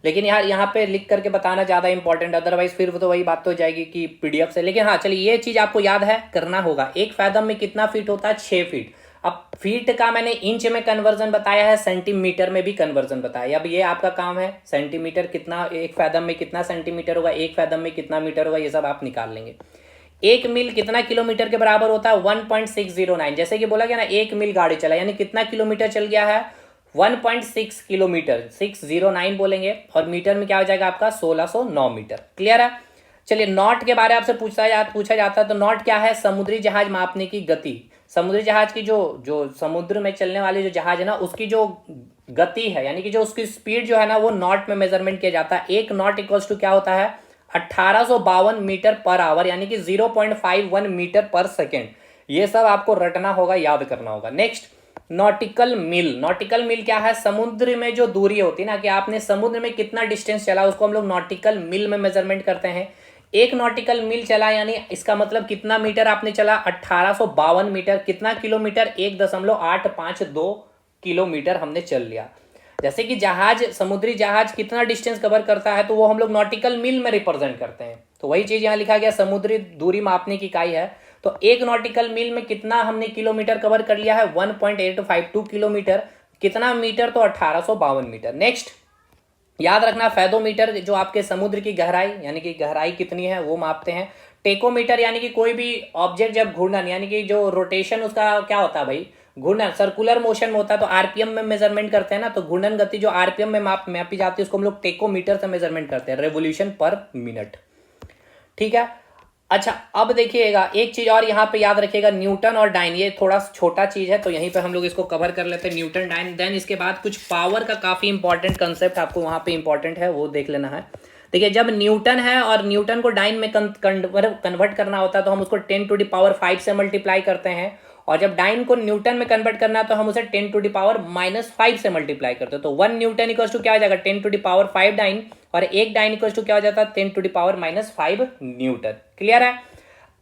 लेकिन यार यहाँ पे लिख करके बताना ज़्यादा इंपॉर्टेंट, अदरवाइज फिर तो वही बात तो हो जाएगी कि पीडीएफ से। लेकिन हाँ चलिए, ये चीज़ आपको याद है, करना होगा। 1 फैदम में कितना फीट होता है, 6 फीट। अब फीट का मैंने इंच में कन्वर्जन बताया है, सेंटीमीटर में भी कन्वर्जन बताया। अब ये आपका काम है, सेंटीमीटर कितना, 1 फैदम में कितना सेंटीमीटर होगा, 1 फैदम में कितना मीटर होगा, ये सब आप निकाल लेंगे। 1 मील कितना किलोमीटर के बराबर होता है, 1.609। जैसे कि बोला गया ना, 1 मील गाड़ी चला, यानी कितना किलोमीटर चल गया है, 1.6 किलोमीटर, 609 बोलेंगे, और मीटर में क्या हो जाएगा आपका 1609 मीटर। क्लियर है? चलिए, नॉट के बारे में आपसे पूछा जाता है। तो नॉट क्या है, समुद्री जहाज मापने की गति। समुद्री जहाज की जो समुद्र में चलने वाली जो जहाज है ना, उसकी जो गति है, यानी कि जो उसकी स्पीड जो है ना, वो नॉट में मेजरमेंट किया जाता है। 1 नॉट इक्वल्स टू क्या होता है, 1852 मीटर पर आवर, यानी कि 0.51 मीटर पर सेकेंड। ये सब आपको रटना होगा, याद करना होगा। नेक्स्ट, नॉटिकल मील। नॉटिकल मील क्या है? समुद्र में जो दूरी होती है ना, कि आपने समुद्र में कितना डिस्टेंस चला, उसको हम लोग नॉटिकल मील में मेजरमेंट करते हैं। एक नॉटिकल मील चला यानी इसका मतलब कितना मीटर आपने चला? 1852 मीटर। कितना किलोमीटर? 1.852 किलोमीटर हमने चल लिया। जैसे कि जहाज, समुद्री जहाज कितना डिस्टेंस कवर करता है, तो वो हम लोग नॉटिकल मील में रिप्रेजेंट करते हैं। तो वही चीज यहाँ लिखा गया, समुद्री दूरी मापने की इकाई है। तो एक नॉटिकल मील में कितना हमने किलोमीटर कवर कर लिया है? 1.852 किलोमीटर। कितना मीटर? तो 1852 मीटर। नेक्स्ट, याद रखना, फैदोमीटर जो आपके समुद्र की गहराई यानी कि गहराई कितनी है वो मापते हैं। टेकोमीटर यानी कि कोई भी ऑब्जेक्ट जब घूर्णन यानी कि जो रोटेशन उसका क्या होता है भाई, घूर्णन सर्कुलर मोशन में होता है, तो आरपीएम में मेजरमेंट करते हैं ना। तो घूर्णन गति जो आरपीएम में मापी जाती है उसको हम लोग टेकोमीटर से मेजरमेंट करते हैं, रेवोल्यूशन पर मिनट। ठीक है। अच्छा, अब देखिएगा एक चीज और यहाँ पे याद रखिएगा, न्यूटन और डाइन। ये थोड़ा छोटा चीज है तो यहीं पे हम लोग इसको कवर कर लेते हैं, न्यूटन डाइन। देन इसके बाद कुछ पावर का काफी इंपॉर्टेंट कंसेप्ट आपको वहां पे इंपॉर्टेंट है, वो देख लेना है। देखिए, जब न्यूटन है और न्यूटन को डाइन में कन्वर्ट करना होता है तो हम उसको 10⁵ से मल्टीप्लाई करते हैं, और जब डाइन को न्यूटन में कन्वर्ट करना है तो हम उसे 10⁻⁻5 से मल्टीप्लाई करते हैं। तो 1 न्यूटन इक्वल टू क्या हो जाएगा? 10⁵ डाइन, और एक डाइन इक्वल टू क्या हो जाता है? 10⁻⁻5 न्यूटन। क्लियर है?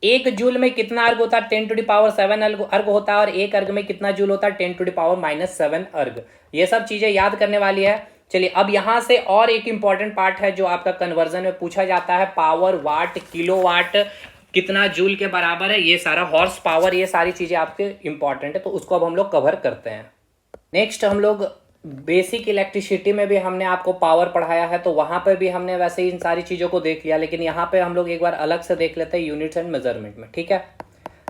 एक जूल में कितना अर्ग होता है? 10⁻7 अर्ग होता है, और एक अर्ग में कितना जूल होता है? 10⁻⁻7 अर्ग। ये सब चीजें याद करने वाली है। चलिए, अब यहां से और एक इंपॉर्टेंट पार्ट है जो आपका कन्वर्जन में पूछा जाता है, पावर, वाट, किलोवाट कितना जूल के बराबर है, ये सारा हॉर्स पावर, ये सारी चीजें आपके इंपॉर्टेंट है, तो उसको अब हम लोग कवर करते हैं। नेक्स्ट, हम लोग बेसिक इलेक्ट्रिसिटी में भी हमने आपको पावर पढ़ाया है, तो वहां पे भी हमने वैसे ही इन सारी चीजों को देख लिया, लेकिन यहाँ पे हम लोग एक बार अलग से देख लेते हैं यूनिट्स एंड मेजरमेंट में। ठीक है,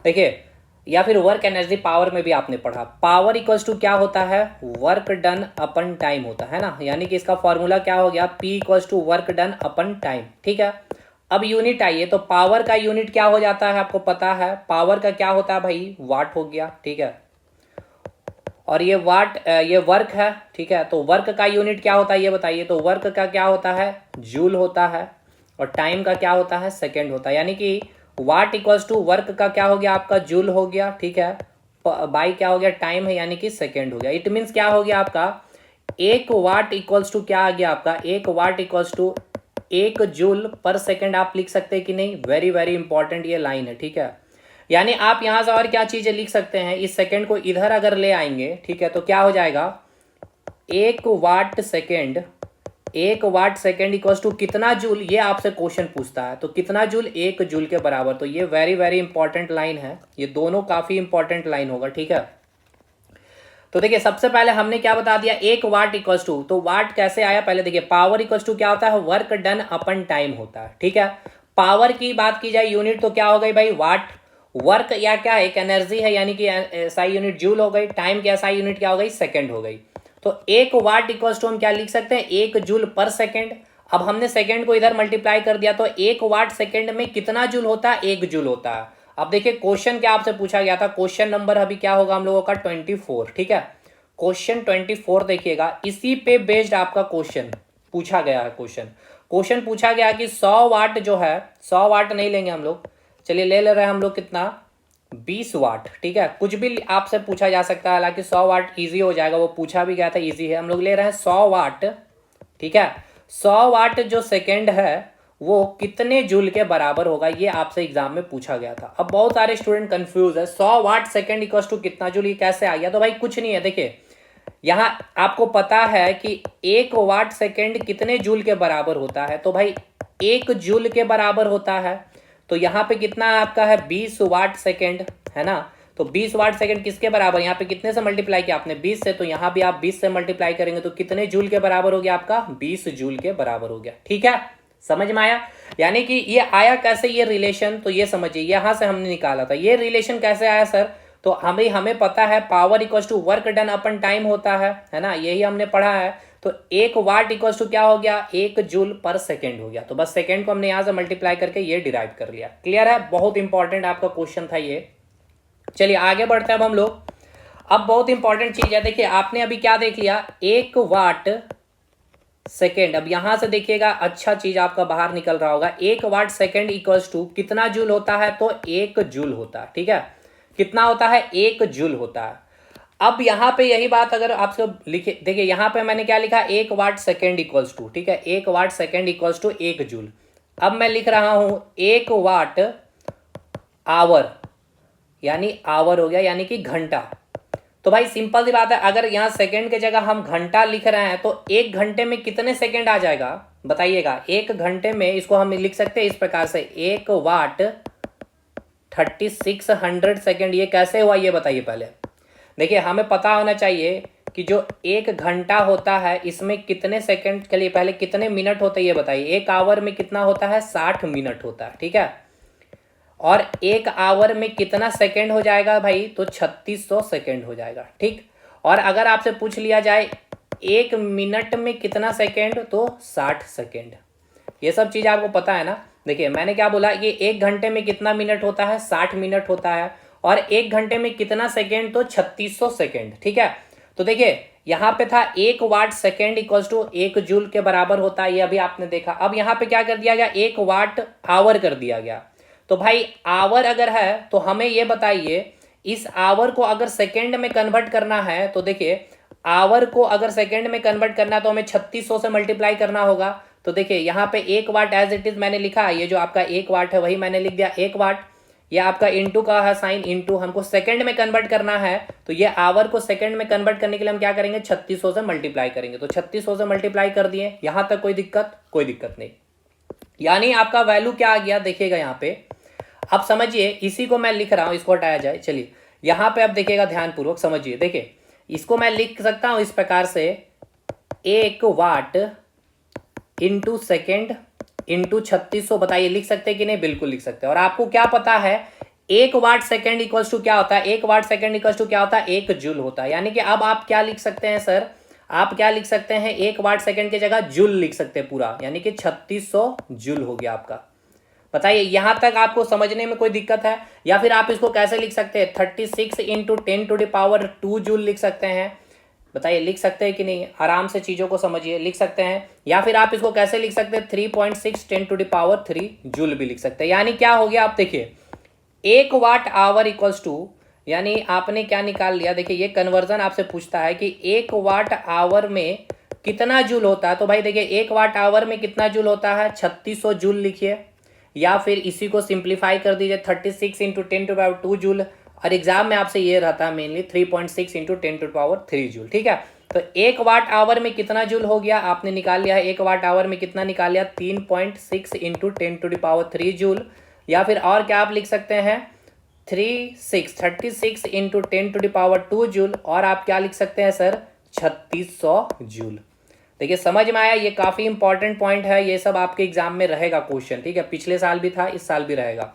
देखिए, या फिर वर्क एनर्जी पावर में भी आपने पढ़ा, पावर इक्वल्स टू क्या होता है? वर्क डन अपन टाइम होता है ना, यानी कि इसका फॉर्मूला क्या हो गया? P equals to work done upon time. ठीक है, अब यूनिट आइए, तो पावर का यूनिट क्या हो जाता है? आपको पता है पावर का क्या होता है भाई? वाट हो गया। ठीक है, और ये वाट, ये वर्क है। ठीक है, तो वर्क का यूनिट क्या होता है ये बताइए? तो वर्क का क्या होता है? जूल होता है, और टाइम का क्या होता है? सेकेंड होता है। यानी कि वाट इक्वल्स टू वर्क का क्या हो गया आपका? जूल हो गया। ठीक है, बाई क्या हो गया? टाइम है, यानी कि सेकेंड हो गया। इट मीन्स क्या हो गया आपका? एक वाट इक्वल्स टू क्या आ गया आपका? एक watt equals to 1 joule per second. आप लिख सकते हैं कि नहीं? वेरी वेरी इंपॉर्टेंट ये लाइन है। ठीक है, यानी आप यहां से और क्या चीजें लिख सकते हैं? इस सेकेंड को इधर अगर ले आएंगे, ठीक है, तो क्या हो जाएगा? 1 watt second, 1 watt second equals to कितना जूल? ये आपसे क्वेश्चन पूछता है, तो कितना जूल? 1 जूल के बराबर। तो ये वेरी वेरी इंपॉर्टेंट लाइन है, ये दोनों काफी इंपॉर्टेंट लाइन होगा। ठीक है, तो देखिए, सबसे पहले हमने क्या बता दिया? 1 वाट इक्वल्स टू, तो वाट कैसे आया? पहले देखिए, पावर इक्वल्स टू क्या होता है? वर्क डन अपन टाइम होता है। ठीक है, पावर की बात की जाए यूनिट तो क्या हो गई भाई? वाट। वर्क या क्या एक एनर्जी है, यानी कि एसआई यूनिट जूल हो गई। टाइम की एसआई यूनिट क्या हो गई? सेकंड हो गई। तो 1 वाट इक्वल्स टू हम क्या लिख सकते हैं? 1 जूल पर सेकंड। अब हमने सेकंड को इधर मल्टीप्लाई कर दिया, तो 1 वाट सेकंड में कितना जूल होता है? 1 जूल होता है। अब देखिए, क्वेश्चन क्या आपसे पूछा गया था? क्वेश्चन नंबर अभी क्या होगा हम लोगों का? 24। ठीक है, क्वेश्चन 24 देखिएगा, इसी पे बेस्ड आपका क्वेश्चन पूछा गया है। क्वेश्चन पूछा गया कि 100 वाट जो है, 100 वाट नहीं लेंगे हम लोग, चलिए ले रहे हैं हम लोग कितना? 20 वाट। ठीक है, कुछ भी आपसे पूछा जा सकता है, हालांकि 100 वाट इजी हो जाएगा, वो पूछा भी गया था, इजी है। हम लोग ले रहे हैं 100 वाट। ठीक है, 100 वाट जो सेकेंड है वो कितने जूल के बराबर होगा, ये आपसे एग्जाम में पूछा गया था। अब बहुत सारे स्टूडेंट कंफ्यूज है, 100 वाट सेकेंड इक्वल टू कितना जूल, ये कैसे आ गया? तो भाई कुछ नहीं है, देखिए यहां आपको पता है कि 1 वाट सेकेंड कितने जूल के बराबर होता है, तो भाई 1 जूल के बराबर होता है। तो यहाँ पे कितना आपका है? 20 वाट सेकेंड, है ना। तो 20 वाट सेकेंड किसके बराबर? यहाँ पे कितने से मल्टीप्लाई किया आपने? 20 से। तो यहाँ भी आप 20 से मल्टीप्लाई करेंगे तो कितने जूल के बराबर हो गया आपका? 20 जूल के बराबर हो गया। ठीक है, समझ में आया? यानी कि ये आया कैसे ये रिलेशन, तो ये समझिए, यहां से हमने निकाला था। ये रिलेशन कैसे आया सर? तो हमें पता है power equals to work done upon time होता है ना, यही हमने पढ़ा है। तो 1 वाट इक्वल्स टू क्या हो गया? 1 जूल पर सेकेंड हो गया। तो बस सेकेंड को हमने यहां से मल्टीप्लाई करके ये डिराइव कर लिया। क्लियर है? बहुत इंपॉर्टेंट आपका क्वेश्चन था ये। चलिए आगे बढ़ते हैं अब हम लोग। अब बहुत इंपॉर्टेंट चीज है, देखिए आपने अभी क्या देख लिया? 1 वाट सेकेंड। अब यहां से देखिएगा, अच्छा चीज आपका बाहर निकल रहा होगा। 1 वाट सेकेंड इक्वल्स टू कितना जूल होता है? तो 1 जूल होता है। ठीक है, कितना होता है, 1 जूल होता है। अब यहाँ पे यही बात अगर आपसे लिखे, देखिए यहाँ पे मैंने क्या लिखा, 1 वाट सेकेंड इक्वल्स टू, ठीक है, 1 watt second equals to 1 joule. अब मैं लिख रहा हूं 1 वाट आवर, यानी आवर हो गया यानी कि घंटा। तो भाई सिंपल सी बात है, अगर यहाँ सेकंड के जगह हम घंटा लिख रहे हैं तो 1 घंटे में कितने सेकंड आ जाएगा बताइएगा। 1 घंटे में इसको हम लिख सकते हैं इस प्रकार से, 1 वाट 3600 सेकंड। ये कैसे हुआ ये बताइए पहले। देखिए हमें पता होना चाहिए कि जो 1 घंटा होता है इसमें कितने सेकंड के लिए, पहले कितने मिनट होते हैं ये बताइए। 1 आवर में कितना होता है, 60 मिनट होता है, ठीक है। और 1 आवर में कितना सेकंड हो जाएगा भाई, तो 3600 सेकंड हो जाएगा, ठीक। और अगर आपसे पूछ लिया जाए 1 मिनट में कितना सेकंड, तो 60 सेकंड। ये सब चीज़ आपको पता है ना। देखिए मैंने क्या बोला, ये 1 घंटे में कितना मिनट होता है, 60 मिनट होता है। और 1 घंटे में कितना सेकंड, तो 3600 सेकंड, ठीक है। तो देखिए यहाँ पे था 1 watt second equals to 1 joule के बराबर होता है, ये अभी आपने देखा। अब यहाँ पे क्या कर दिया गया, 1 वाट आवर कर दिया गया। तो भाई आवर अगर है तो हमें ये बताइए, इस आवर को अगर सेकेंड में कन्वर्ट करना है तो देखिए आवर को अगर सेकेंड में कन्वर्ट करना है तो हमें 3600 से मल्टीप्लाई करना होगा। तो देखिए यहाँ पे 1 वाट एज इट इज मैंने लिखा, ये जो आपका 1 वाट है वही मैंने लिख दिया 1 वाट। ये आपका इंटू का है साइन, इंटू हमको सेकंड में कन्वर्ट करना है तो ये आवर को सेकंड में कन्वर्ट करने के लिए हम क्या करेंगे, 3600 से मल्टीप्लाई करेंगे। तो 3600 से मल्टीप्लाई कर दिए, यहां तक कोई दिक्कत, कोई दिक्कत नहीं। यानी आपका वैल्यू क्या आ गया देखिएगा यहाँ पे। अब समझिए, इसी को मैं लिख रहा हूं, इसको हटाया जाए। चलिए यहां पे अब देखिएगा ध्यानपूर्वक समझिए। देखिए इसको मैं लिख सकता हूं इस प्रकार से, 1 वाट इंटू सेकेंड इंटू 3600। बताइए लिख सकते हैं कि नहीं, बिल्कुल लिख सकते हैं। और आपको क्या पता है 1 वाट सेकेंड इक्वल्स टू क्या होता है, 1 वाट सेकेंड इक्वल्स टू क्या होता है, 1 जूल होता है। यानी कि अब आप क्या लिख सकते हैं सर, आप क्या लिख सकते हैं, 1 वाट सेकेंड की जगह जूल लिख सकते हैं पूरा, यानी कि 3600 जूल हो गया आपका। बताइए यहां तक आपको समझने में कोई दिक्कत है। या फिर आप इसको कैसे लिख सकते हैं, 36 इंटू 10⁻² जूल लिख सकते हैं। बताइए लिख सकते हैं कि नहीं, आराम से चीज़ों को समझिए, लिख सकते हैं। या फिर आप इसको कैसे लिख सकते हैं, 3.6 10⁻³ जूल भी लिख सकते हैं। यानी क्या हो गया, आप देखिए 1 वाट आवर इक्वल्स टू, यानी आपने क्या निकाल लिया। देखिए ये कन्वर्जन आपसे पूछता है कि 1 वाट आवर में कितना जूल होता है। तो भाई देखिए 1 वाट आवर में कितना जूल होता है, 3600 जूल लिखिए, या फिर इसी को सिंप्लीफाई कर दीजिए 36 इंटू 10⁻² जूल। और एग्जाम में आपसे ये रहता है मेनली 3.6 इंटू 10⁻³ जूल, ठीक है। तो 1 वाट आवर में कितना जूल हो गया, आपने निकाल लिया है 1 वाट आवर में कितना निकाल लिया, 3.6 इंटू 10⁻³ जूल। या फिर और क्या आप लिख सकते हैं, 36 इंटू 10⁻² जूल। और आप क्या लिख सकते हैं सर, 3600 जूल। देखिए समझ में आया, ये काफ़ी इंपॉर्टेंट पॉइंट है, ये सब आपके एग्जाम में रहेगा क्वेश्चन, ठीक है। पिछले साल भी था, इस साल भी रहेगा।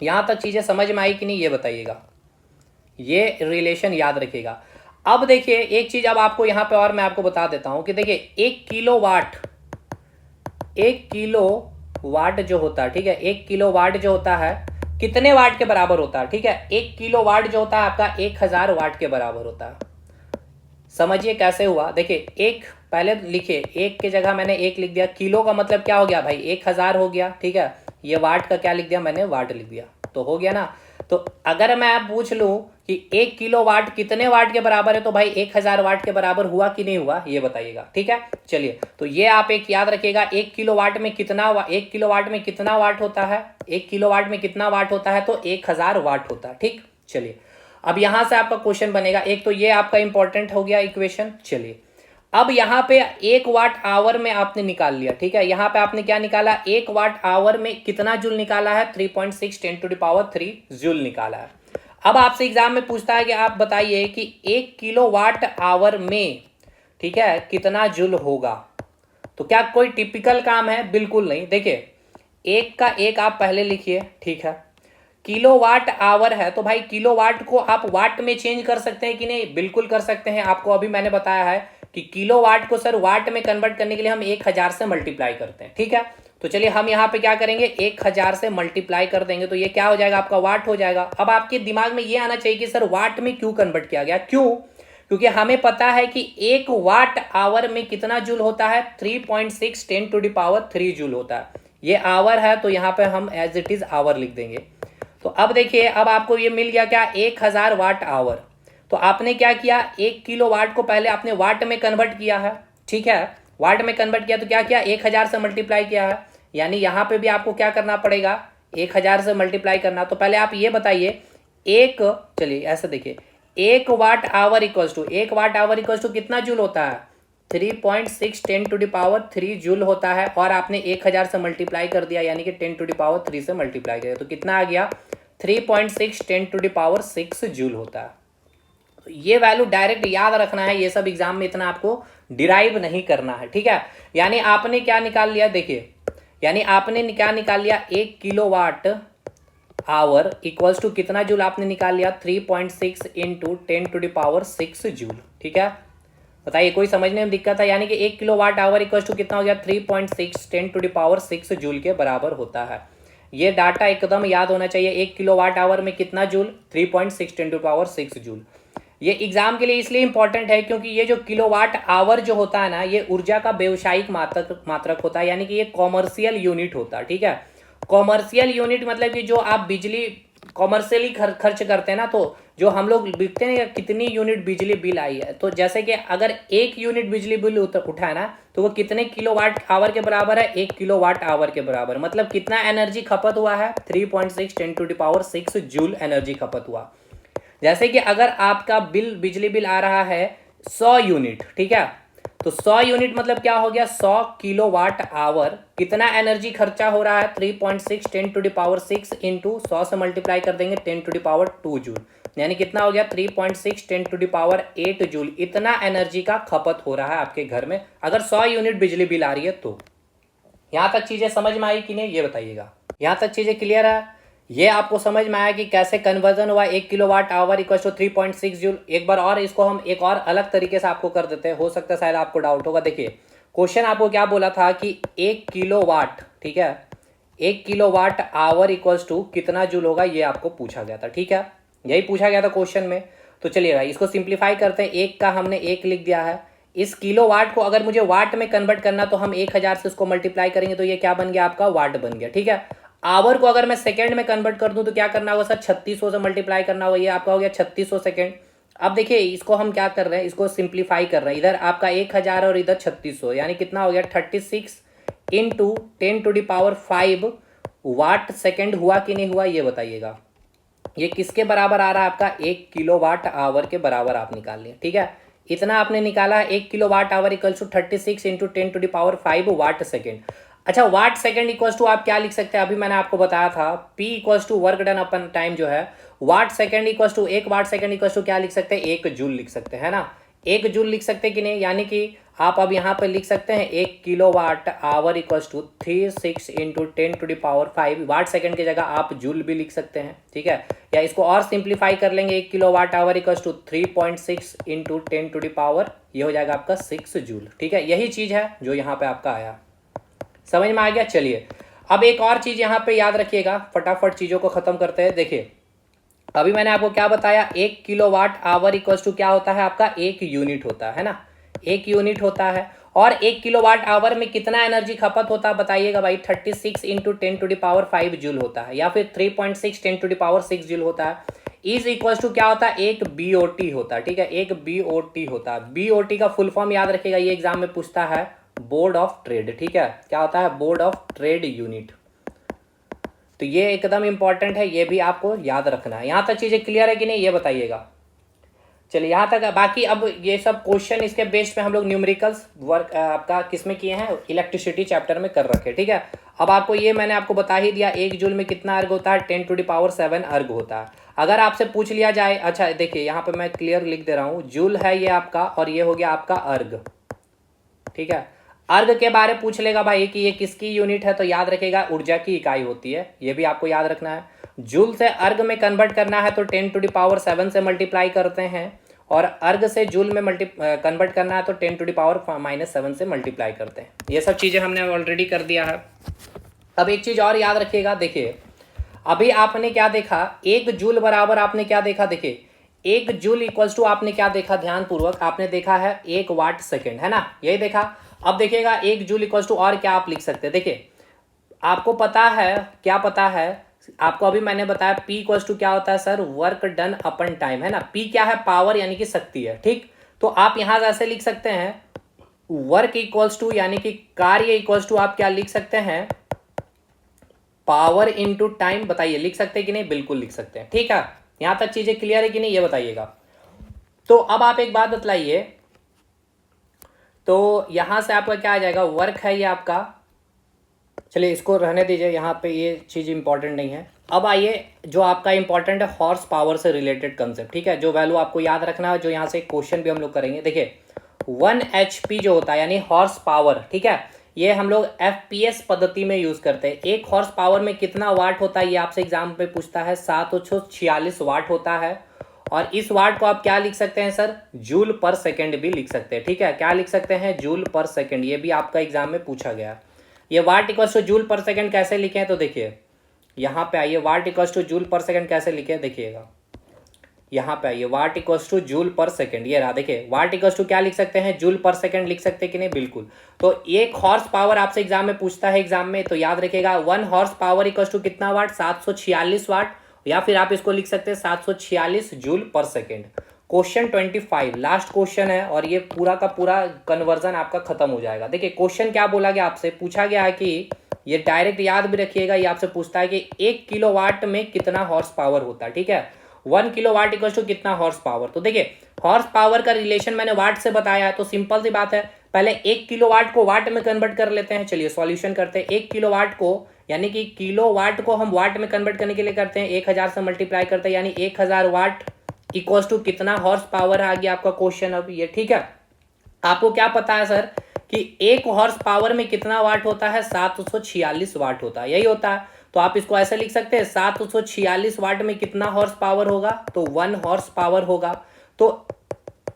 यहाँ तक चीज़ें समझ में आई कि नहीं ये बताइएगा, ये रिलेशन याद रखिएगा। अब देखिए एक चीज़ अब आपको यहाँ पे और मैं आपको बता देता हूँ कि देखिए 1 किलो वाट जो होता है, ठीक है, 1 किलो वाट जो होता है कितने वाट के बराबर होता है, ठीक है। 1 किलो वाट जो होता है आपका 1000 वाट के बराबर होता है। समझिए कैसे हुआ। देखिए एक पहले लिखिए, 1 की जगह मैंने 1 लिख दिया, किलो का मतलब क्या हो गया भाई, 1000 हो गया, ठीक है। ये वाट का क्या लिख दिया मैंने, वाट लिख दिया, तो हो गया ना। तो अगर मैं पूछ लूं कि 1 किलो वाट कितने वाट के बराबर है, तो भाई 1000 वाट के बराबर हुआ कि नहीं हुआ ये बताइएगा, ठीक है। चलिए तो ये आप एक याद रखिएगा, 1 किलो वाट में कितना 1 किलो वाट में कितना वाट होता है, 1 किलो वाट में कितना वाट होता है, तो 1000 वाट होता है, ठीक। चलिए अब यहां से आपका क्वेश्चन बनेगा, एक तो ये आपका इंपॉर्टेंट हो गया इक्वेशन। चलिए अब यहाँ पे 1 वाट आवर में आपने निकाल लिया, ठीक है। यहाँ पे आपने क्या निकाला, 1 वाट आवर में कितना जूल निकाला है, 3.6 10⁻³ जूल निकाला है। अब आपसे एग्जाम में पूछता है कि आप बताइए कि 1 किलो वाट आवर में, ठीक है, कितना जूल होगा। तो क्या कोई टिपिकल काम है, बिल्कुल नहीं। देखिए 1 का 1 आप पहले लिखिए, ठीक है। किलो वाट आवर है तो भाई किलो वाट को आप वाट में चेंज कर सकते हैं कि नहीं, बिल्कुल कर सकते हैं। आपको अभी मैंने बताया है कि किलो वाट को सर वाट में कन्वर्ट करने के लिए हम 1000 से मल्टीप्लाई करते हैं, ठीक है। तो चलिए हम यहाँ पे क्या करेंगे, 1000 से मल्टीप्लाई कर देंगे तो ये क्या हो जाएगा, आपका वाट हो जाएगा। अब आपके दिमाग में ये आना चाहिए कि सर वाट में क्यों कन्वर्ट किया गया, क्यों, क्योंकि हमें पता है कि 1 वाट आवर में कितना जूल होता है, 3.6 10⁻³ जूल होता है। ये आवर है तो यहाँ पे हम एज इट इज आवर लिख देंगे। तो अब देखिए, अब आपको ये मिल गया क्या, 1000 वाट आवर। तो आपने क्या किया, 1 किलो वाट को पहले आपने वाट में कन्वर्ट किया है, ठीक है, वाट में कन्वर्ट किया तो क्या किया, 1000 से मल्टीप्लाई किया है, यानी यहाँ पे भी आपको क्या करना पड़ेगा, 1000 से मल्टीप्लाई करना। तो पहले आप ये बताइए, चलिए ऐसे देखिए, 1 watt hour equals to, 1 watt hour equals to कितना जूल होता है, 3.6 10⁻³ जूल होता है, और आपने 1000 से मल्टीप्लाई कर दिया, यानी कि 10⁻³ से मल्टीप्लाई किया तो कितना आ गया, 3.6 10⁻6 जूल होता है। तो ये वैल्यू डायरेक्ट याद रखना है, ये सब एग्जाम में इतना आपको डिराइव नहीं करना है, ठीक है। यानी आपने क्या निकाल लिया, देखिए, यानी आपने क्या निकाल लिया, 1 kilowatt hour equals to कितना जूल आपने निकाल लिया, 3.6 इंटू 10⁻6 जूल, ठीक है। बताइए, कोई समझने में दिक्कत है, यानी कि 1 kilowatt hour equals to कितना हो गया, 3.6 10⁻6 जूल के बराबर होता है। ये डाटा एकदम याद होना चाहिए, 1 किलो वाट आवर में कितना जूल, 3.6 10⁻6 जूल। ये एग्जाम के लिए इसलिए इंपॉर्टेंट है क्योंकि ये जो किलोवाट आवर जो होता है ना, ये ऊर्जा का व्यवसायिक मात्रक होता है, यानी कि ये कॉमर्शियल यूनिट होता है, ठीक है। कॉमर्शियल यूनिट मतलब कि जो आप बिजली कॉमर्शियली खर्च करते हैं ना, तो जो हम लोग लिखते हैं कितनी यूनिट बिजली बिल आई है, तो जैसे कि अगर 1 यूनिट बिजली बिल उठा है ना, तो वो कितने किलोवाट आवर के बराबर है, 1 किलोवाट आवर के बराबर, मतलब कितना एनर्जी खपत हुआ है, 3.6 10⁻6 जूल एनर्जी खपत हुआ। जैसे कि अगर आपका बिजली बिल आ रहा है 100 यूनिट, ठीक है, तो 100 यूनिट मतलब क्या हो गया, 100 किलोवाट आवर, कितना एनर्जी खर्चा हो रहा है, 3.6 10⁻6 इंटू 100 से मल्टीप्लाई कर देंगे 10⁻2 जूल, यानी कितना हो गया, 3.6 10⁸ जूल, इतना एनर्जी का खपत हो रहा है आपके घर में अगर 100 यूनिट बिजली बिल आ रही है तो। यहाँ तक चीजें समझ में आई कि नहीं, ये बताइएगा। यहाँ तक चीजें क्लियर है, ये आपको समझ में आया कि कैसे कन्वर्जन हुआ, 1 kilowatt hour equal to 3.6 joule. एक बार और इसको हम एक और अलग तरीके से आपको कर देते हैं, हो सकता है शायद आपको डाउट होगा। देखिए, क्वेश्चन आपको क्या बोला था कि 1 किलोवाट, ठीक है, 1 किलोवाट आवर इक्वल्स टू कितना जूल होगा, ये आपको पूछा गया था, ठीक है, यही पूछा गया था क्वेश्चन में। तो चलिए भाई, इसको सिंप्लीफाई करते हैं, 1 का हमने 1 लिख दिया है, इस किलोवाट को अगर मुझे वाट में कन्वर्ट करना तो हम 1000 से इसको मल्टीप्लाई करेंगे, तो ये क्या बन गया, आपका वाट बन गया, ठीक है। आवर को अगर मैं सेकंड में कन्वर्ट कर दूं तो क्या करना होगा सर, 3600 से मल्टीप्लाई करना होगा, ये आपका हो गया 3600 सेकंड। अब देखिए, इसको हम क्या कर रहे हैं, इसको सिंप्लीफाई कर रहे हैं, इधर आपका 1000 और इधर 3600, यानी कितना हो गया, 36 इंटू 10⁵ वाट सेकेंड हुआ कि नहीं हुआ, ये बताइएगा। ये किसके बराबर आ रहा है आपका, 1 किलोवाट आवर के बराबर आप निकाल लिए, ठीक है। इतना आपने निकाला है, 1 kilowatt hour equals to 36 into 10⁵ watt second. अच्छा, वाट सेकंड इक्वल्स टू आप क्या लिख सकते हैं, अभी मैंने आपको बताया था, P equals to work done upon time जो है, watt second equals to 1 watt second equals to क्या लिख सकते हैं, 1 जूल लिख सकते हैं ना, 1 जूल लिख सकते हैं कि नहीं। यानी कि आप अब यहाँ पर लिख सकते हैं 1 kilowatt hour equals to 36 into 10⁵, watt second की जगह आप जूल भी लिख सकते हैं, ठीक है। या इसको और सिंप्लीफाई कर लेंगे, 1 kilowatt hour equals to 3.6 into 10⁻, ये हो जाएगा आपका 6 जूल, ठीक है। यही चीज़ है जो यहाँ पे आपका आया, समझ में आ गया। चलिए, अब एक और चीज यहाँ पे याद रखिएगा, फटाफट चीजों को खत्म करते हैं। देखिए, अभी मैंने आपको क्या बताया, 1 किलोवाट आवर इक्वल्स टू क्या होता है आपका, 1 यूनिट होता है ना, 1 यूनिट होता है। और 1 किलोवाट आवर में कितना एनर्जी खपत होता है बताइएगा भाई, 36 इंटू 10⁵ जूल होता है, या फिर 3.6 10⁻6 जूल होता है। इज इक्वल्स टू क्या होता है, 1 BOT होता है, ठीक है, 1 BOT होता है। BOT का फुल फॉर्म याद रखिएगा, ये एग्जाम में पूछता है, बोर्ड ऑफ ट्रेड, ठीक है, क्या होता है, बोर्ड ऑफ ट्रेड यूनिट। तो ये एकदम इंपॉर्टेंट है, ये भी आपको याद रखना है। यहां तक चीजें क्लियर है कि नहीं, ये बताइएगा। चलिए, यहां तक बाकी अब ये सब क्वेश्चन इसके बेस पे हम लोग न्यूमेरिकल्स वर्क आपका किसमें किए हैं, इलेक्ट्रिसिटी चैप्टर में कर रखे, ठीक है। अब आपको ये मैंने आपको बता ही दिया, 1 जूल में कितना अर्ग होता है, 10⁷ अर्ग होता है। अगर आपसे पूछ लिया जाए, अच्छा देखिए यहाँ पे मैं क्लियर लिख दे रहा हूँ, जूल है ये आपका, और ये हो गया आपका अर्ग, ठीक है। अर्ग के बारे पूछ लेगा भाई कि ये किसकी यूनिट है, तो याद रखेगा ऊर्जा की इकाई होती है, ये भी आपको याद रखना है। जूल से अर्ग में कन्वर्ट करना है तो 10⁷ से मल्टीप्लाई करते हैं, और अर्ग से जूल में कन्वर्ट करना है तो 10⁻⁻7 से मल्टीप्लाई करते हैं। ये सब चीज़ें हमने ऑलरेडी कर दिया है। अब एक चीज़ और याद रखिएगा, देखिए अभी आपने क्या देखा, 1 जूल बराबर आपने क्या देखा, देखिए 1 जूल इक्वल्स टू आपने क्या देखा, ध्यान पूर्वक आपने देखा है 1 वाट सेकेंड, है ना, यही देखा। अब देखिएगा 1 जूल इक्वल्स टू और क्या आप लिख सकते हैं, देखिए आपको पता है, क्या पता है, आपको अभी मैंने बताया P इक्वल्स टू क्या होता है sir, work done upon time, है ना। P क्या है, पावर यानी कि शक्ति है, ठीक। तो आप यहां ऐसे लिख सकते हैं वर्क इक्वल्स टू यानी कि कार्य इक्वल्स टू आप क्या लिख सकते हैं, पावर इनटू टाइम। बताइए लिख सकते हैं कि नहीं, बिल्कुल लिख सकते हैं, ठीक है। यहां तक चीजें क्लियर है कि नहीं, ये बताइएगा। तो अब आप एक बात बतलाइए, तो यहां से आपका क्या आ जाएगा, वर्क है ये आपका, चलिए इसको रहने दीजिए, यहाँ पे ये चीज़ इंपॉर्टेंट नहीं है। अब आइए जो आपका इंपॉर्टेंट है हॉर्स पावर से रिलेटेड कंसेप्ट, ठीक है, जो वैल्यू आपको याद रखना है, जो यहाँ से क्वेश्चन भी हम लोग करेंगे। देखिए 1 HP जो होता है यानी हॉर्स पावर, ठीक है, ये हम लोग FPS पद्धति में यूज करते हैं। एक हॉर्स पावर में कितना वाट होता है, ये आपसे एग्जाम में पूछता है, 746 वाट होता है। और इस वाट को आप क्या लिख सकते हैं सर, जूल पर सेकेंड भी लिख सकते हैं, ठीक है। क्या लिख सकते हैं, जूल पर सेकेंड, ये भी आपका एग्जाम में पूछा गया। ये watt equals to joule per second कैसे लिखे, तो देखिए यहाँ पे आइए, watt equals to joule per second कैसे लिखे, देखिएगा यहाँ पे आइए, watt equals to joule per second, ये रहा, देखिए वाट इक्वल्स टू क्या लिख सकते हैं, जूल पर सेकंड लिख सकते हैं कि नहीं, बिल्कुल। तो एक हॉर्स पावर आपसे एग्जाम में पूछता है, एग्जाम में, तो याद रखिएगा 1 हॉर्स पावर इक्वल्स टू कितना वाट, 746 वाट, या फिर आप इसको लिख सकते हैं 746 joule per second. Question 25 last question है, और ये पूरा का पूरा कन्वर्जन आपका खत्म हो जाएगा। देखिए क्वेश्चन क्या बोला गया, आपसे पूछा गया है कि ये डायरेक्ट याद भी रखिएगा, ये आपसे पूछता है कि 1 किलोवाट में कितना हॉर्स पावर होता है, ठीक है। 1 किलोवाट इक्वल टू कितना हॉर्स पावर। तो देखिए हॉर्स पावर का रिलेशन मैंने वाट से बताया है, तो सिंपल सी बात है, पहले 1 किलोवाट को वाट में कन्वर्ट कर लेते हैं। चलिए सॉल्यूशन करते हैं। 1 किलोवाट को यानी कि किलोवाट को हम वाट में कन्वर्ट करने के लिए करते हैं 1000 से मल्टीप्लाई करते हैं, यानी 1000 वाट इक्वल्स टू कितना हॉर्स पावर आ गया आपका क्वेश्चन। अब ये ठीक है, आपको क्या पता है सर कि 1 हॉर्स पावर में कितना वाट होता है, 746 वाट होता है, यही होता है। तो आप इसको ऐसे लिख सकते हैं 746 वाट में कितना हॉर्स पावर होगा, तो 1 हॉर्स पावर होगा। तो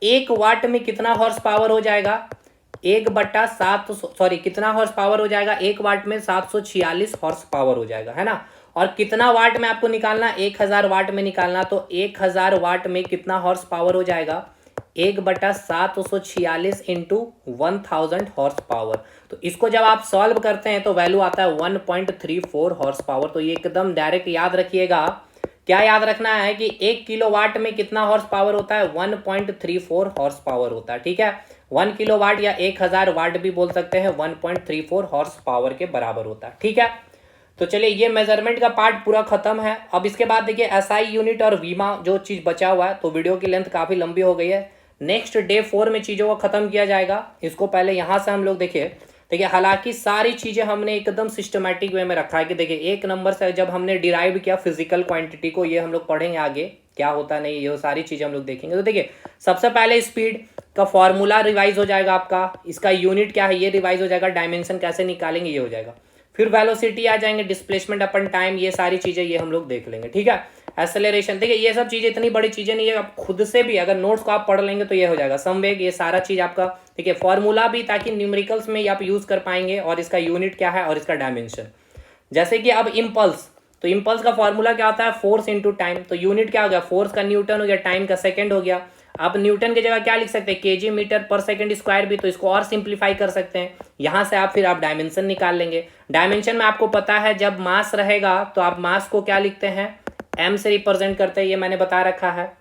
1 वाट में कितना हॉर्स पावर हो जाएगा, 1/7, सॉरी कितना हॉर्स पावर हो जाएगा, 1 वाट में 746 हॉर्स पावर हो जाएगा, है ना। और कितना वाट में आपको निकालना, 1000 वाट में निकालना, तो 1000 वाट में कितना हॉर्स पावर हो जाएगा, 1/746 इंटू 1000 हॉर्स पावर। तो इसको जब आप सॉल्व करते हैं तो वैल्यू आता है 1.34 हॉर्स पावर। तो ये एकदम डायरेक्ट याद रखिएगा, क्या याद रखना है कि 1 किलोवाट में कितना हॉर्स पावर होता है, 1.34 हॉर्स पावर होता है, ठीक है। 1 किलोवाट या 1000 वाट भी बोल सकते हैं, 1.34 हॉर्स पावर के बराबर होता है, ठीक है। तो चलिए ये मेजरमेंट का पार्ट पूरा खत्म है। अब इसके बाद देखिए एसआई यूनिट और वीमा जो चीज बचा हुआ है, तो वीडियो की लेंथ काफी लंबी हो गई है, नेक्स्ट डे 4 में चीजों को खत्म किया जाएगा। इसको पहले यहां से हम लोग देखिए हालांकि सारी चीजें हमने एकदम सिस्टमैटिक वे में रखा है कि देखिए 1 नंबर से जब हमने डिराइव किया फिजिकल क्वांटिटी को, ये हम लोग पढ़ेंगे आगे क्या होता नहीं, ये सारी चीजें हम लोग देखेंगे। तो देखिए सबसे पहले स्पीड का फॉर्मूला रिवाइज हो जाएगा आपका, इसका यूनिट क्या है ये रिवाइज हो जाएगा, डायमेंशन कैसे निकालेंगे ये हो जाएगा, फिर वेलोसिटी आ जाएंगे, डिस्प्लेसमेंट अपन टाइम, ये सारी चीजें ये हम लोग देख लेंगे, ठीक है। एक्सेलरेशन, देखिए ये सब चीजें इतनी बड़ी चीजें नहीं है, आप खुद से भी अगर नोट्स को आप पढ़ लेंगे तो ये हो जाएगा। संवेग, ये सारा चीज आपका, ठीक है, फॉर्मूला भी, ताकि न्यूमेरिकल्स में आप यूज कर पाएंगे, और इसका यूनिट क्या है और इसका डायमेंशन। जैसे कि अब इम्पल्स, तो इम्पल्स का फॉर्मूला क्या होता है, फोर्स इंटू टाइम। तो यूनिट क्या हो गया, फोर्स का न्यूटन हो गया, टाइम का सेकेंड हो गया। आप न्यूटन की जगह क्या लिख सकते हैं, केजी मीटर पर सेकंड स्क्वायर भी, तो इसको और सिंप्लीफाई कर सकते हैं। यहां से आप फिर आप डायमेंशन निकाल लेंगे। डायमेंशन में आपको पता है जब मास रहेगा तो आप मास को क्या लिखते हैं, एम से रिप्रेजेंट करते हैं, ये मैंने बता रखा है।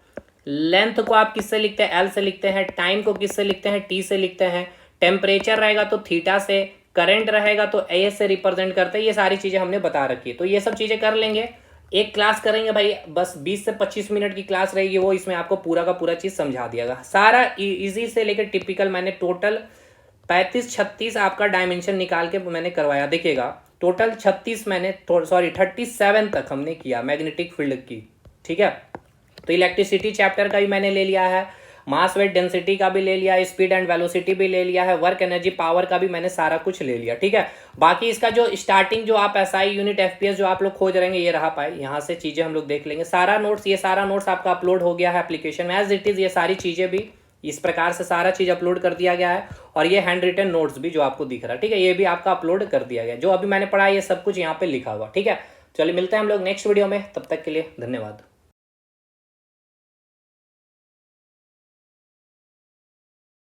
लेंथ को आप किससे लिखते हैं, एल से लिखते हैं। टाइम को किससे लिखते हैं, टी से लिखते हैं। टेम्परेचर रहेगा तो थीटा से, करंट रहेगा तो ए से रिप्रेजेंट करते हैं। ये सारी चीजें हमने बता रखी है, तो ये सब चीजें कर लेंगे। एक क्लास करेंगे भाई, बस 20 से 25 मिनट की क्लास रहेगी, वो इसमें आपको पूरा का पूरा चीज समझा दिया गया सारा, इजी से लेकर टिपिकल। मैंने टोटल 35-36 आपका डायमेंशन निकाल के मैंने करवाया, देखिएगा टोटल 36 मैंने, सॉरी 37 तक हमने किया मैग्नेटिक फील्ड की, ठीक है। तो इलेक्ट्रिसिटी चैप्टर का भी मैंने ले लिया है, मास वेट डेंसिटी का भी ले लिया है, स्पीड एंड वेलोसिटी भी ले लिया है, वर्क एनर्जी पावर का भी मैंने सारा कुछ ले लिया, ठीक है। बाकी इसका जो स्टार्टिंग जो आप एसआई यूनिट एफपीएस जो आप लोग खोज रहेंगे, ये रहा पाए, यहाँ से चीजें हम लोग देख लेंगे। सारा नोट्स, ये सारा नोट्स आपका अपलोड हो गया है एप्लीकेशन में एज इट इज, ये सारी चीजें भी इस प्रकार से सारा चीज अपलोड कर दिया गया है। और ये हैंड रिटन नोट्स भी जो आपको दिख रहा है, ठीक है, ये भी आपका अपलोड कर दिया गया, जो अभी मैंने पढ़ा ये सब कुछ यहाँ पे लिखा हुआ, ठीक है। चलिए मिलते हैं हम लोग नेक्स्ट वीडियो में, तब तक के लिए धन्यवाद।